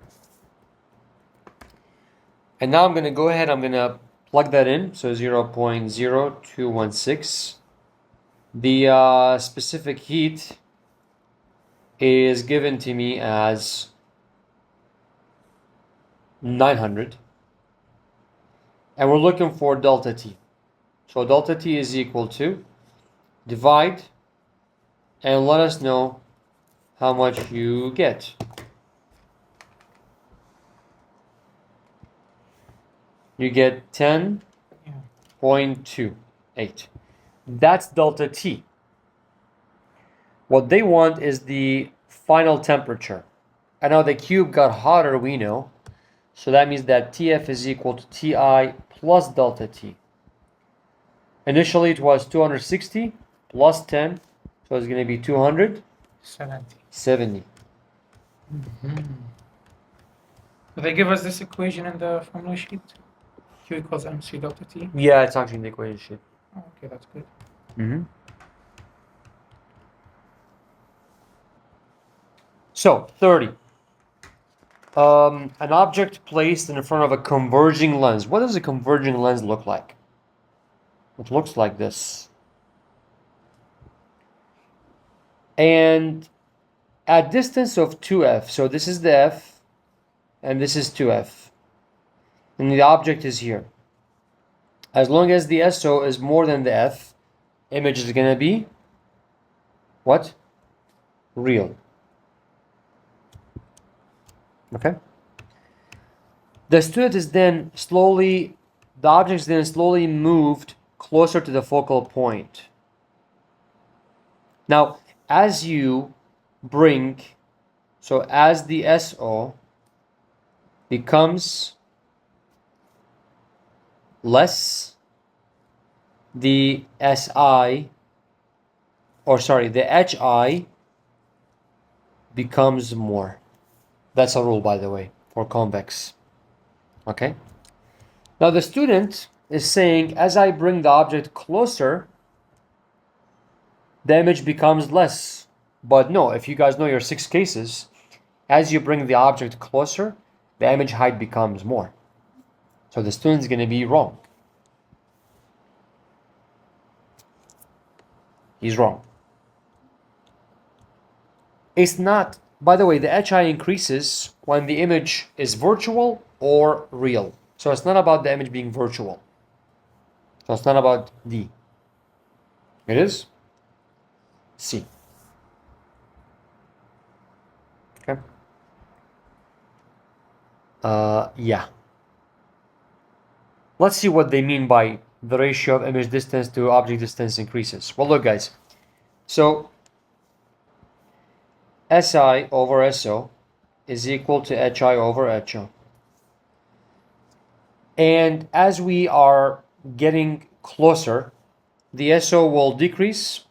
And now I'm going to go ahead, I'm going to plug that in. So 0.0216. The specific heat is given to me as 900. And we're looking for delta T. So delta T is equal to divide and let us know how much you get. You get 10.28. That's delta T. What they want is the final temperature. And now the cube got hotter, we know. So that means that TF is equal to TI plus delta T. Initially it was 260 plus 10. So it's going to be 270. Do they give us this equation in the formula sheet? Q equals MC delta T? Yeah, it's actually in the equation sheet. Oh, okay, that's good. So 30. An object placed in front of a converging lens. What does a converging lens look like? It looks like this. And at distance of 2f, so this is the f, and this is 2f. And the object is here. As long as the SO is more than the f, image is going to be what? Real. Okay? The object is then slowly moved closer to the focal point. Now, as you bring, So as the SO becomes less, the SI, or sorry, the HI becomes more. That's a rule, by the way, for convex. Okay? Now the student is saying, as I bring the object closer, the image becomes less. But no, if you guys know your 6 cases, as you bring the object closer, the image height becomes more. So the student's going to be wrong. He's wrong. It's not, by the way, the HI increases when the image is virtual or real. So it's not about the image being virtual. So it's not about D. It is C. Okay. Yeah. Let's see what they mean by the ratio of image distance to object distance increases. Well, look, guys. So SI over SO is equal to HI over HO. And as we are getting closer, the SO will decrease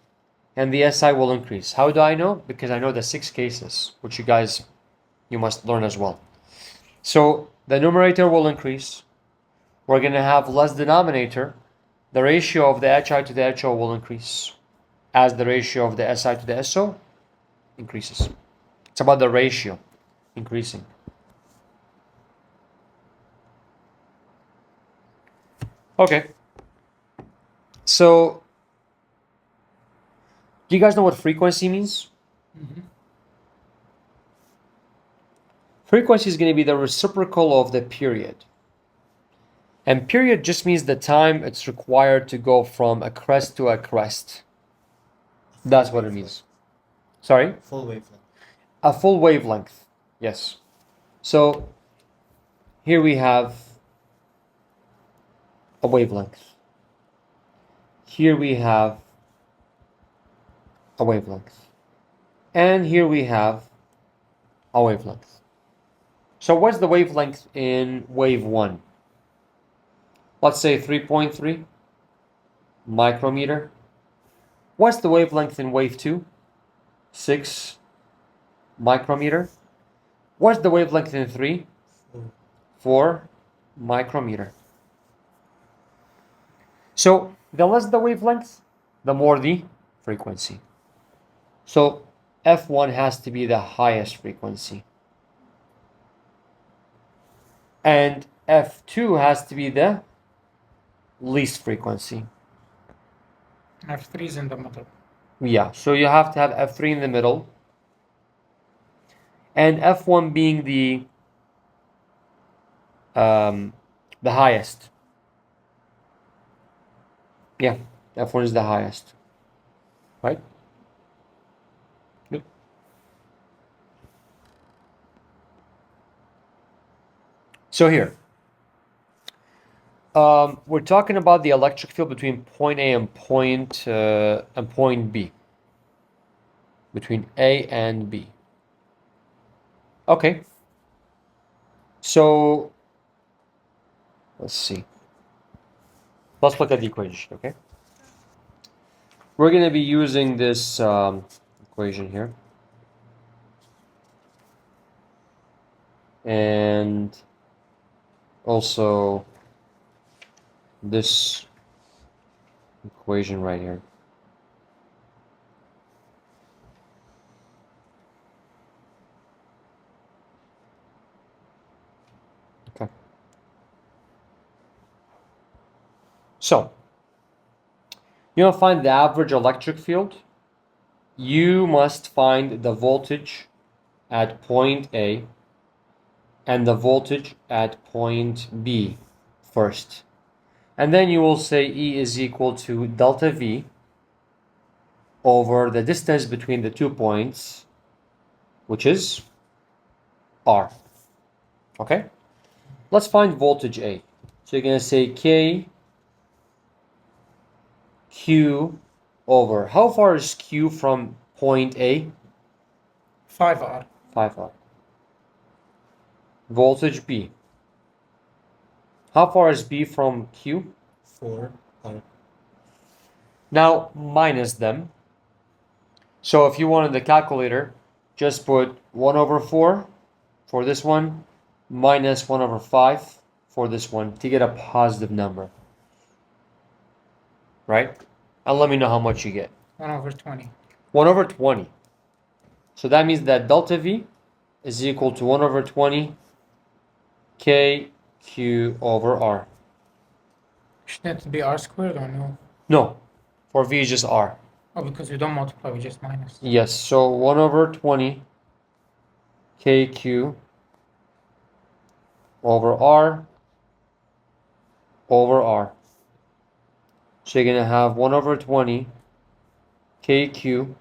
and the SI will increase. How do I know? Because I know the 6 cases, which you must learn as well. So the numerator will increase. We're going to have less denominator. The ratio of the HI to the HO will increase as the ratio of the SI to the SO increases. It's about the ratio increasing. Okay. So, do you guys know what frequency means? Mm-hmm. Frequency is going to be the reciprocal of the period. And period just means the time it's required to go from a crest to a crest. That's what it means. Sorry? Full wavelength. A full wavelength. Yes. So here we have a wavelength. Here we have a wavelength. And here we have a wavelength. So what's the wavelength in wave 1? Let's say 3.3 micrometer. What's the wavelength in wave 2? 6 micrometer. What's the wavelength in 3? 4 micrometer. So the less the wavelength, the more the frequency. So F1 has to be the highest frequency. And F2 has to be the least frequency. F3 is in the middle. Yeah, so you have to have F3 in the middle. And F1 being the highest. Yeah, F1 is the highest. Right? Yep. So here, we're talking about the electric field between point A and point B. Between A and B. Okay. So let's see. Let's look at the equation, okay? We're going to be using this equation here. And also this equation right here. Okay. So, you want to find the average electric field. You must find the voltage at point A and the voltage at point B first. And then you will say E is equal to delta V over the distance between the 2 points, which is R. Okay? Let's find voltage A. So you're going to say K Q over, how far is Q from point A? 5R. 5R. Voltage B. How far is B from Q? 4R. Now minus them. So if you wanted the calculator, just put 1 over 4 for this one, minus 1 over 5 for this one to get a positive number. Right? And let me know how much you get. 1 over 20. 1 over 20. So that means that delta V is equal to 1 over 20 KQ over R. Shouldn't it be R squared or no? No, for V is just R. Oh, because we don't multiply, we just minus. Yes, so 1 over 20 KQ over R over R. So you're going to have 1 over 20 KQ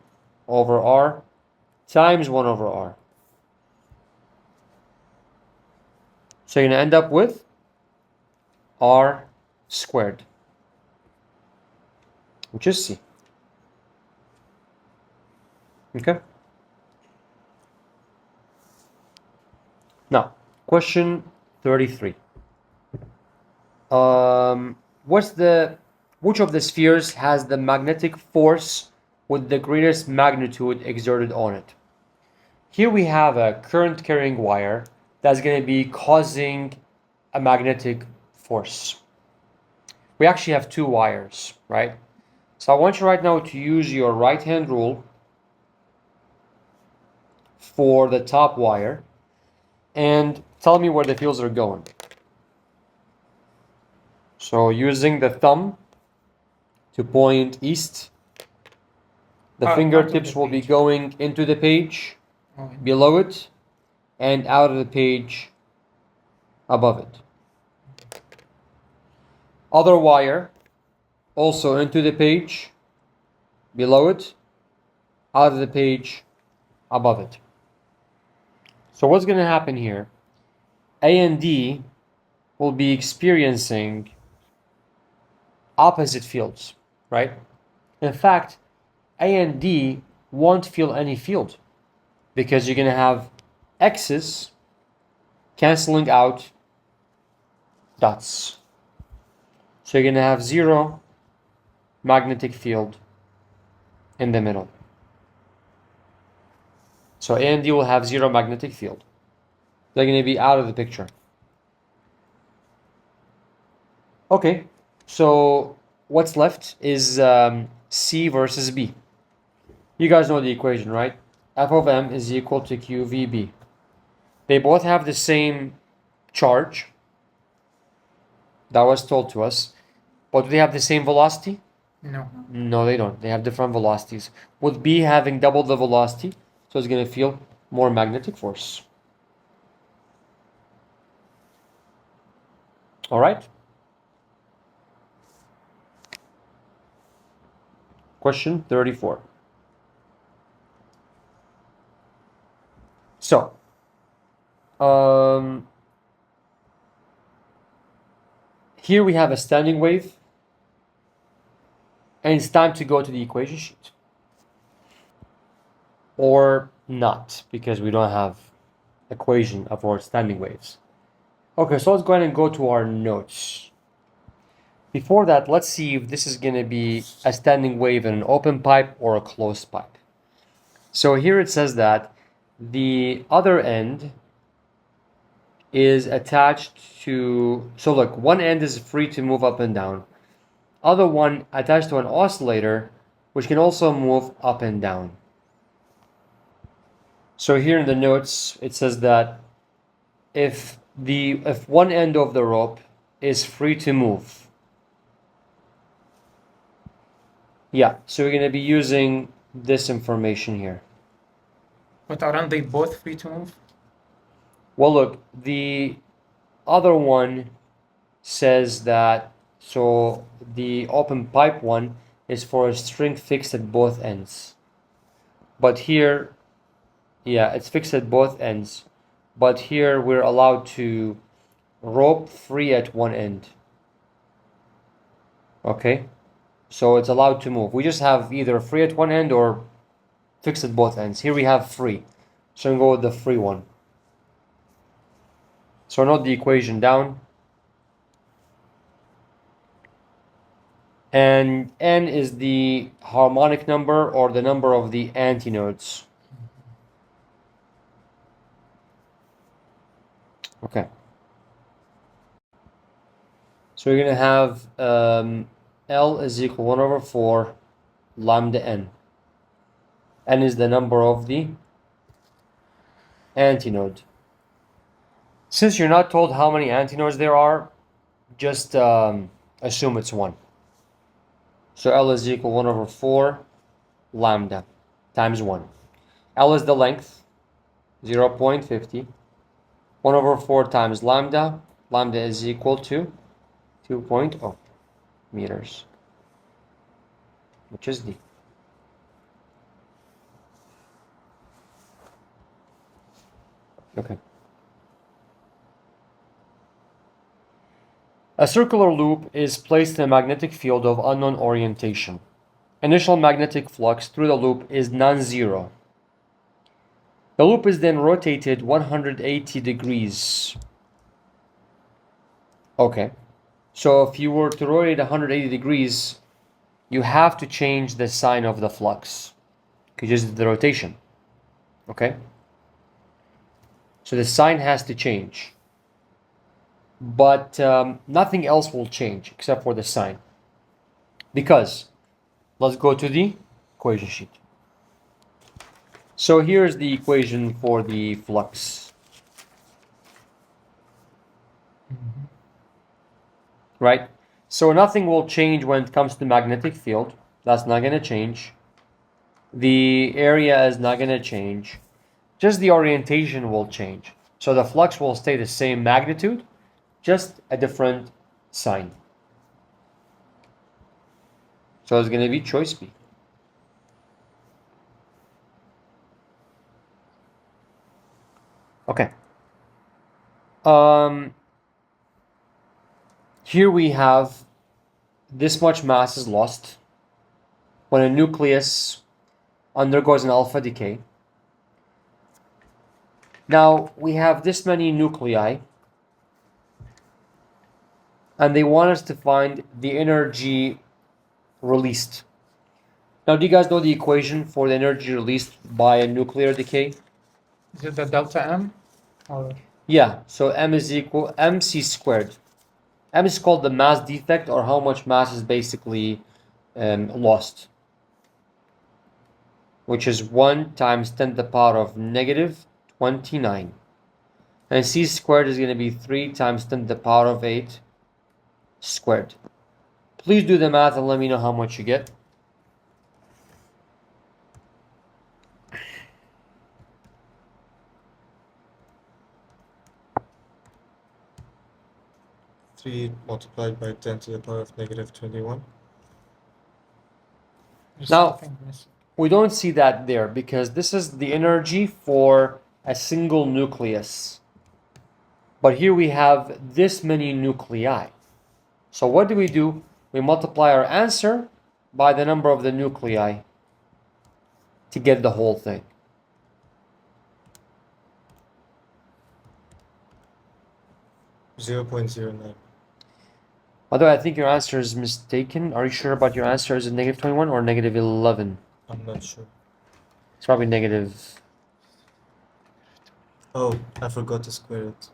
over R times 1 over R. So you're going to end up with R squared, which is C. Okay? Now, question 33. Which of the spheres has the magnetic force with the greatest magnitude exerted on it? Here we have a current carrying wire that's going to be causing a magnetic force. We actually have two wires, right? So I want you right now to use your right hand rule for the top wire and tell me where the fields are going. So using the thumb to point east, the fingertips will be going into the page, below it, and out of the page above it. Other wire also into the page, below it, out of the page, above it. So what's going to happen here? A and D will be experiencing opposite fields, right? In fact, A and D won't feel any field because you're going to have X's canceling out dots. So you're going to have zero magnetic field in the middle. So A and D will have zero magnetic field. They're going to be out of the picture. Okay, so what's left is C versus B. You guys know the equation, right? F of M is equal to QVB. They both have the same charge. That was told to us. But do they have the same velocity? No. No, they don't. They have different velocities. With B having double the velocity, so it's going to feel more magnetic force. All right? Question 34. So, here we have a standing wave, and it's time to go to the equation sheet. Or not, because we don't have equation of our standing waves. Okay, so let's go ahead and go to our notes. Before that, let's see if this is going to be a standing wave in an open pipe or a closed pipe. So here it says that the other end is attached to, so look, one end is free to move up and down. Other one attached to an oscillator, which can also move up and down. So here in the notes, it says that if one end of the rope is free to move, yeah, so we're going to be using this information here. But aren't they both free to move? Well, look, the other one says that, so the open pipe one is for a string fixed at both ends. But here, yeah, it's fixed at both ends. But here we're allowed to rope free at one end. Okay? So it's allowed to move. We just have either free at one end or fixed at both ends. Here we have free. So we go with the free one. So note the equation down. And n is the harmonic number or the number of the antinodes. Okay. So you're going to have L is equal 1 over 4 lambda n. N is the number of the antinode. Since you're not told how many antinodes there are, just assume it's 1. So L is equal 1 over 4 lambda times 1. L is the length, 0.50. 1 over 4 times lambda. Lambda is equal to 2.0 meters, which is D. Okay. A circular loop is placed in a magnetic field of unknown orientation. Initial magnetic flux through the loop is non-zero. The loop is then rotated 180 degrees. Okay. So if you were to rotate 180 degrees, you have to change the sign of the flux. You just did the rotation. Okay? So the sign has to change. But nothing else will change except for the sign. Because, let's go to the equation sheet. So here's the equation for the flux. Right? So nothing will change when it comes to magnetic field. That's not going to change. The area is not going to change. Just the orientation will change. So the flux will stay the same magnitude, just a different sign. So it's going to be choice B. Okay. Here we have this much mass is lost when a nucleus undergoes an alpha decay. Now we have this many nuclei, and they want us to find the energy released. Now, do you guys know the equation for the energy released by a nuclear decay? Is it the delta M? Or Yeah, so M is equal mc squared. M is called the mass defect, or how much mass is basically lost, which is 1 times 10 to the power of negative 29. And c squared is going to be 3 times 10 to the power of 8 squared. Please do the math and let me know how much you get. Three multiplied by 10 to the power of negative 21. there's Now- something missing? We don't see that there because this is the energy for a single nucleus. But here we have this many nuclei. So what do? We multiply our answer by the number of the nuclei to get the whole thing. .09. Although I think your answer is mistaken. Are you sure about your answer? Is it negative 21 or negative 11? I'm not sure. It's probably negative. Oh, I forgot to square it.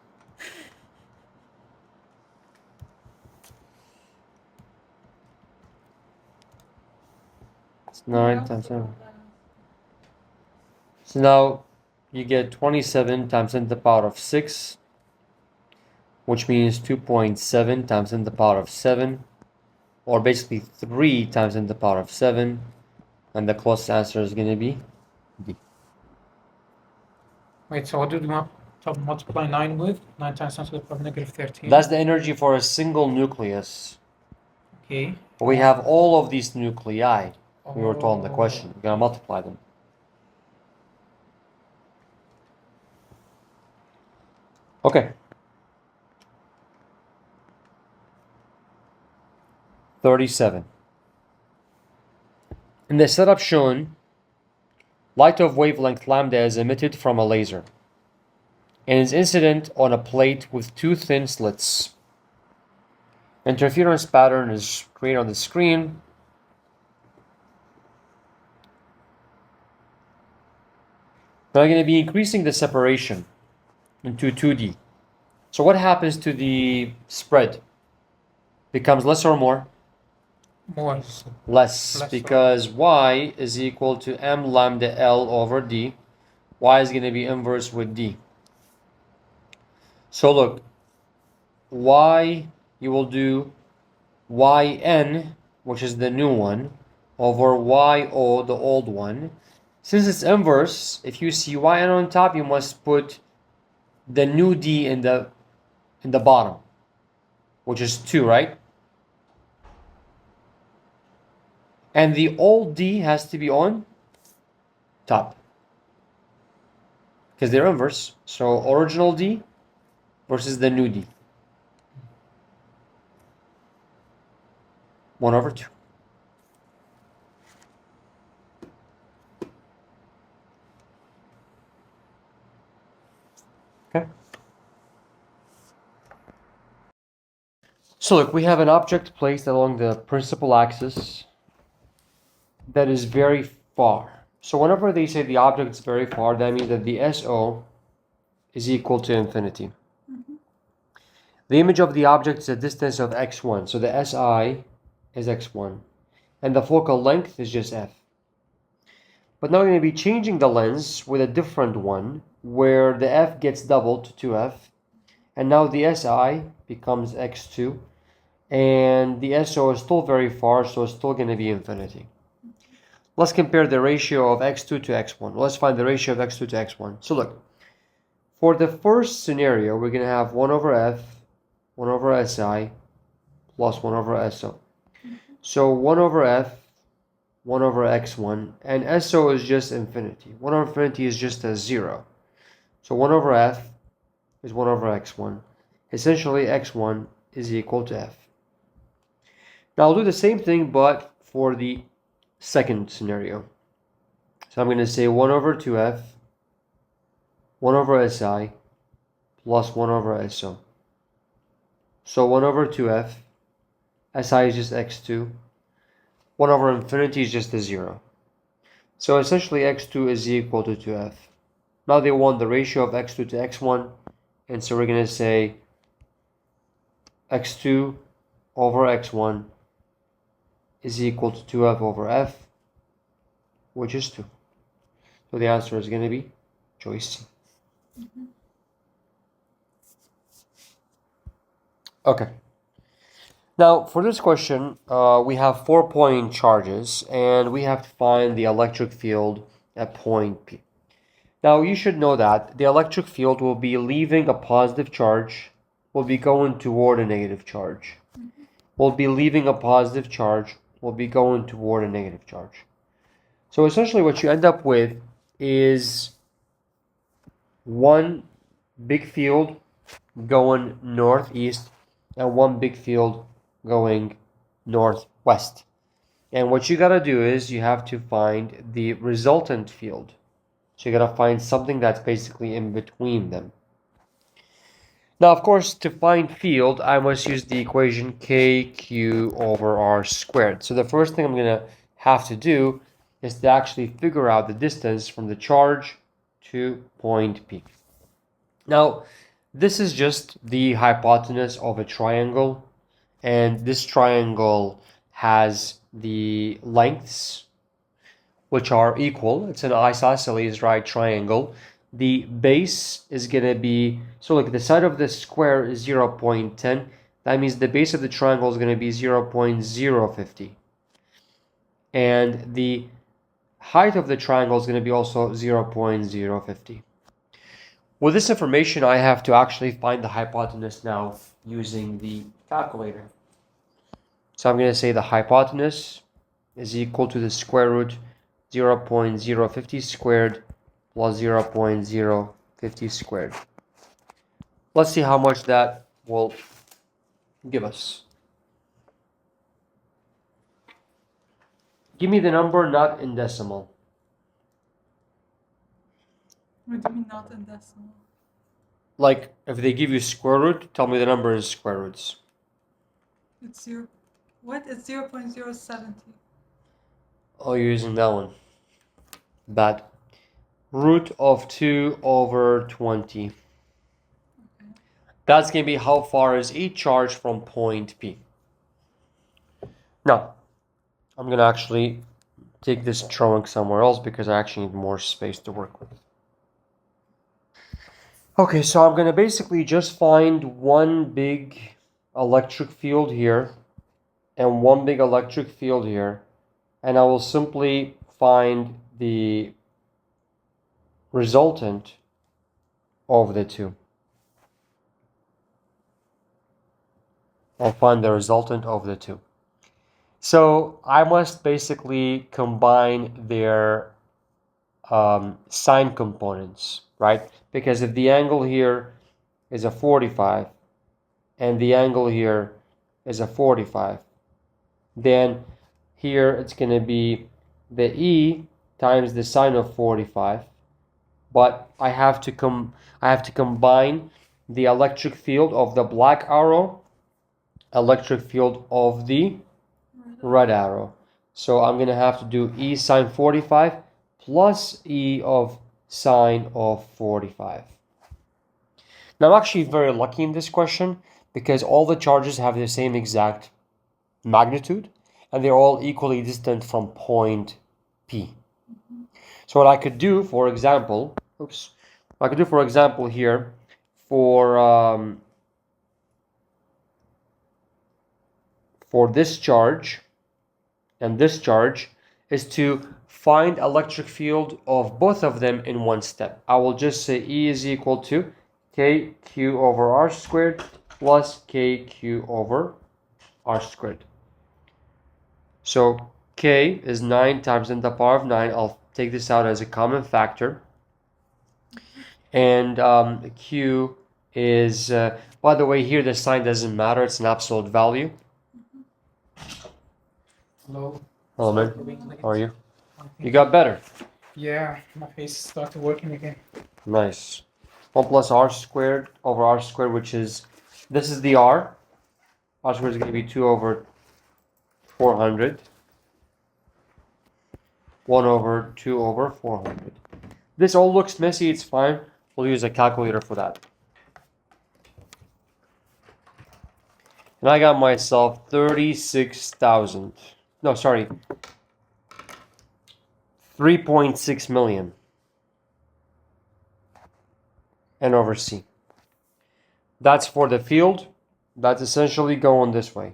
It's 9 times 7. So now you get 27 times 10 to the power of 6, which means 2.7 times 10 to the power of 7, or basically 3 times 10 to the power of 7, and the closest answer is going to be D. Wait, so what did we multiply 9 with? 9 times 10 to the power of negative 13. That's the energy for a single nucleus. okay. But we have all of these nuclei. We were told in the Oh. question. We're going to multiply them. Okay. 37. In the setup shown, Light of wavelength lambda is emitted from a laser and is incident on a plate with two thin slits. Interference pattern is created on the screen. We're going to be increasing the separation into 2D. So what happens to the spread? Becomes less or more? More. Less, Less. because y is equal to m lambda L over d. Y is going to be inverse with d. So look, y, you will do yn, which is the new one, over yo, the old one. Since it's inverse, if you see yn on top, you must put the new d in the bottom, which is 2, right? And the old d has to be on top, because they're inverse. So original d versus the new d. 1 over 2. Okay. So look, we have an object placed along the principal axis that is very far. So whenever they say the object is very far, that means that the SO is equal to infinity. The image of the object is a distance of x1. So the SI is x1. And the focal length is just f. But now we're going to be changing the lens with a different one, where the f gets doubled to 2f. And now the SI becomes x2. And the SO is still very far, so it's still going to be infinity. Let's compare the ratio of x2 to x1. Let's find the ratio of x2 to x1. So look, for the first scenario, we're going to have 1 over f, 1 over SI, plus 1 over SO. So 1 over f, 1 over x1, and SO is just infinity. 1 over infinity is just a 0. So 1 over f is 1 over x1. Essentially, x1 is equal to f. Now I'll do the same thing, but for the second scenario. So I'm going to say 1 over 2f, 1 over SI, plus 1 over SO. So 1 over 2f, SI is just x2, 1 over infinity is just a 0. So essentially x2 is equal to 2f. Now they want the ratio of x2 to x1, and so we're going to say x2 over x1 is equal to 2f over f, which is 2. So the answer is going to be choice C. Okay. Now, for this question, we have 4-point charges, and we have to find the electric field at point P. Now, you should know that the electric field will be leaving a positive charge, will be going toward a negative charge. Will be leaving a positive charge, will be going toward a negative charge. So essentially what you end up with is one big field going northeast and one big field going northwest. And what you gotta do is you have to find the resultant field. So you gotta find something that's basically in between them. Now, of course, to find field, I must use the equation KQ over R squared. So the first thing I'm gonna have to do is to actually figure out the distance from the charge to point P. Now, this is just the hypotenuse of a triangle, and this triangle has the lengths which are equal. It's an isosceles right triangle. The base is going to be, so like the side of the square is 0.10. That means the base of the triangle is going to be 0.050. And the height of the triangle is going to be also 0.050. With this information, I have to actually find the hypotenuse now using the calculator. So I'm going to say the hypotenuse is equal to the square root 0.050 squared plus 0.050 squared. Let's see how much that will give us. Give me the number not in decimal. What do you mean not in decimal? Like, if they give you square root, tell me the number in square roots. It's zero. What? It's 0.070. Oh, you're using that one. Bad. Root of 2 over 20. Okay. That's going to be how far is each charge from point P. Now, I'm going to actually take this drawing somewhere else because I actually need more space to work with. Okay, so I'm going to basically just find one big electric field here and one big electric field here, and I will simply find the resultant of the two. I'll find the resultant of the two. So I must basically combine their sine components, right? Because if the angle here is a 45 and the angle here is a 45, then here it's going to be the E times the sine of 45, but I have to combine the electric field of the black arrow, electric field of the red arrow. So I'm going to have to do E sine 45 plus E of sine of 45. Now I'm actually very lucky in this question because all the charges have the same exact magnitude and they're all equally distant from point P. So what I could do, for example, here for this charge and this charge is to find electric field of both of them in one step. I will just say E is equal to KQ over R squared plus KQ over R squared. So K is 9 times 10 to the power of 9. I'll take this out as a common factor. And Q is, by the way, here the sign doesn't matter. It's an absolute value. Hello. Hello, man. How are you? You got better. Yeah, my face started working again. Nice. 1 plus R squared over R squared, which is, this is the R. R squared is going to be 2 over 400. 1 over 2 over 400. This all looks messy, it's fine. We'll use a calculator for that. And I got myself 36,000. No, sorry. 3.6 million. N over C. That's for the field. That's essentially going this way.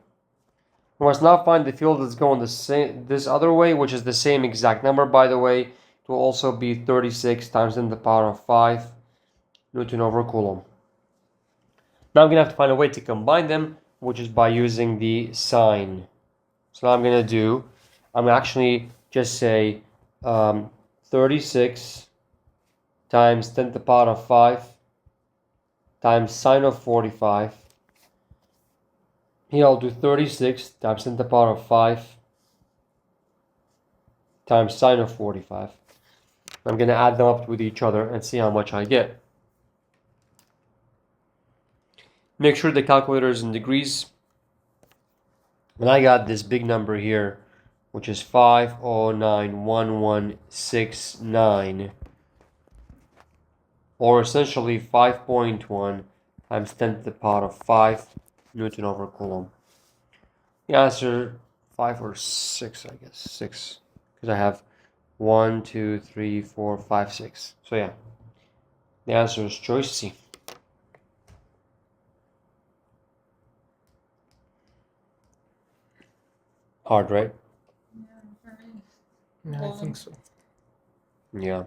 We must now find the field that's going this other way, which is the same exact number, by the way. It will also be 36 times 10 to the power of 5 Newton over Coulomb. Now I'm going to have to find a way to combine them, which is by using the sign. So now I'm going to do, I'm actually just say 36 times 10 to the power of 5 times sine of 45. Here I'll do 36 times 10 to the power of 5 times sine of 45. I'm going to add them up with each other and see how much I get. Make sure the calculator is in degrees. And I got this big number here, which is 5091169, or essentially 5.1 times 10 to the power of 5 Newton over Coulomb. The answer 5 or 6, I guess 6, because I have 1, 2, 3, 4, 5, 6. So yeah, the answer is choice C. Hard, right? Yeah, very. Yeah, I think so. Yeah.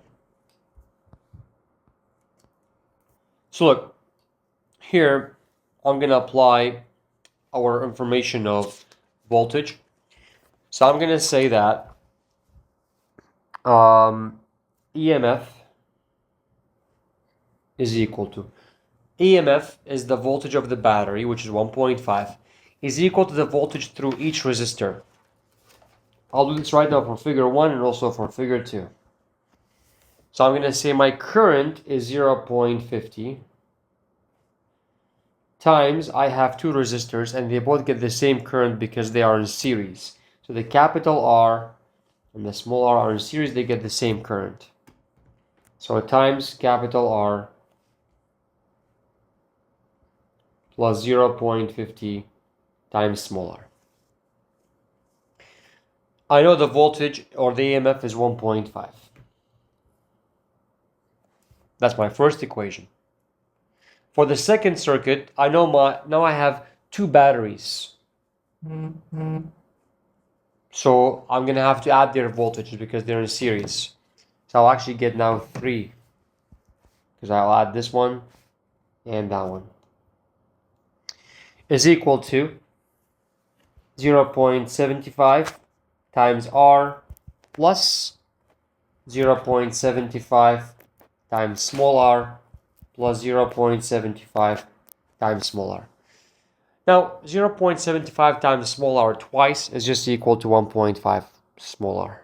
So look, here I'm going to apply our information of voltage. So I'm going to say that EMF is equal to, EMF is the voltage of the battery, which is 1.5, is equal to the voltage through each resistor. I'll do this right now for figure 1 and also for figure 2. So I'm going to say my current is 0.50 times I have two resistors and they both get the same current because they are in series. So the capital R and the small r are in series, they get the same current. So times capital R plus 0.50 times small r. I know the voltage or the EMF is 1.5. That's my first equation. For the second circuit, I know now I have two batteries. So I'm going to have to add their voltages because they're in series. So I'll actually get now 3. Because I'll add this one and that one. Is equal to 0.75 times R plus 0.75 times small r plus 0.75 times small r. Now 0.75 times small r twice is just equal to 1.5 small r.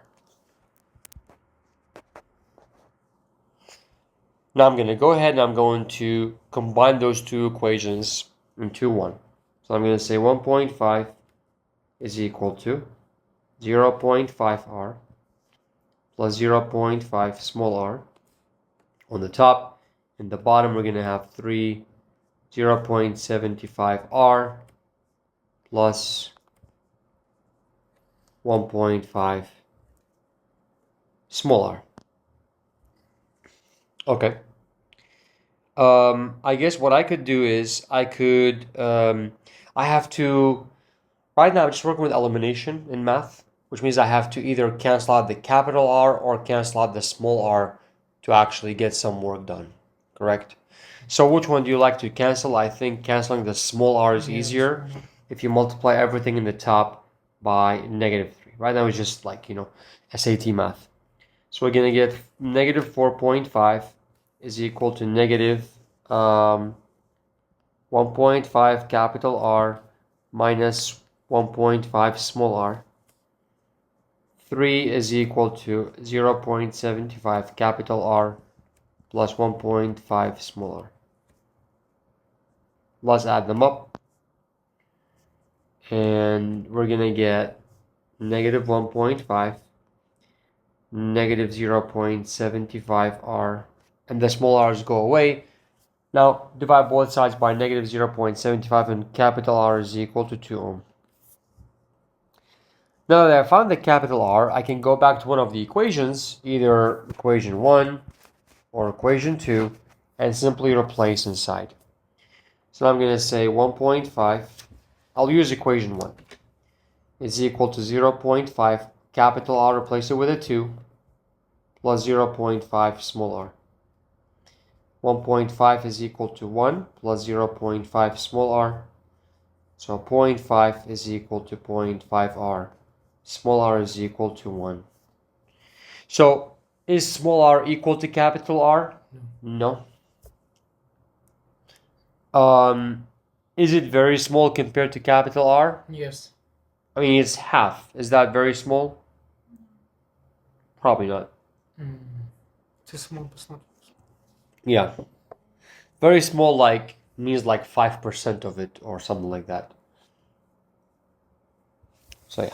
Now I'm going to go ahead and I'm going to combine those two equations into one. So I'm going to say 1.5 is equal to 0.5 r plus 0.5 small r on the top. In the bottom, we're going to have 0.75 r plus 1.5 small r. Okay. I guess what I could do is I have to, right now I'm just working with elimination in math, which means I have to either cancel out the capital R or cancel out the small r to actually get some work done, correct? So which one do you like to cancel? I think canceling the small r is easier if you multiply everything in the top by -3. Right now it's just like, SAT math. So we're going to get -4.5 is equal to -1.5 capital R minus 1.5 small r. 3 is equal to 0.75 capital R plus 1.5 small r. Let's add them up. And we're going to get -1.5, -0.75 r, and the small r's go away. Now divide both sides by -0.75 and capital R is equal to 2 ohm. Now that I found the capital R, I can go back to one of the equations, either equation 1 or equation 2, and simply replace inside. So I'm going to say 1.5, I'll use equation 1, is equal to 0.5 capital R, replace it with a 2, plus 0.5 small r. 1.5 is equal to 1 plus 0.5 small r. So 0.5 is equal to 0.5 r. Small r is equal to 1. So is small r equal to capital R? No. Is it very small compared to capital R? Yes. I mean, it's half. Is that very small? Probably not. It's small, but it's not. Yeah. Very small, like, means like 5% of it or something like that. So yeah.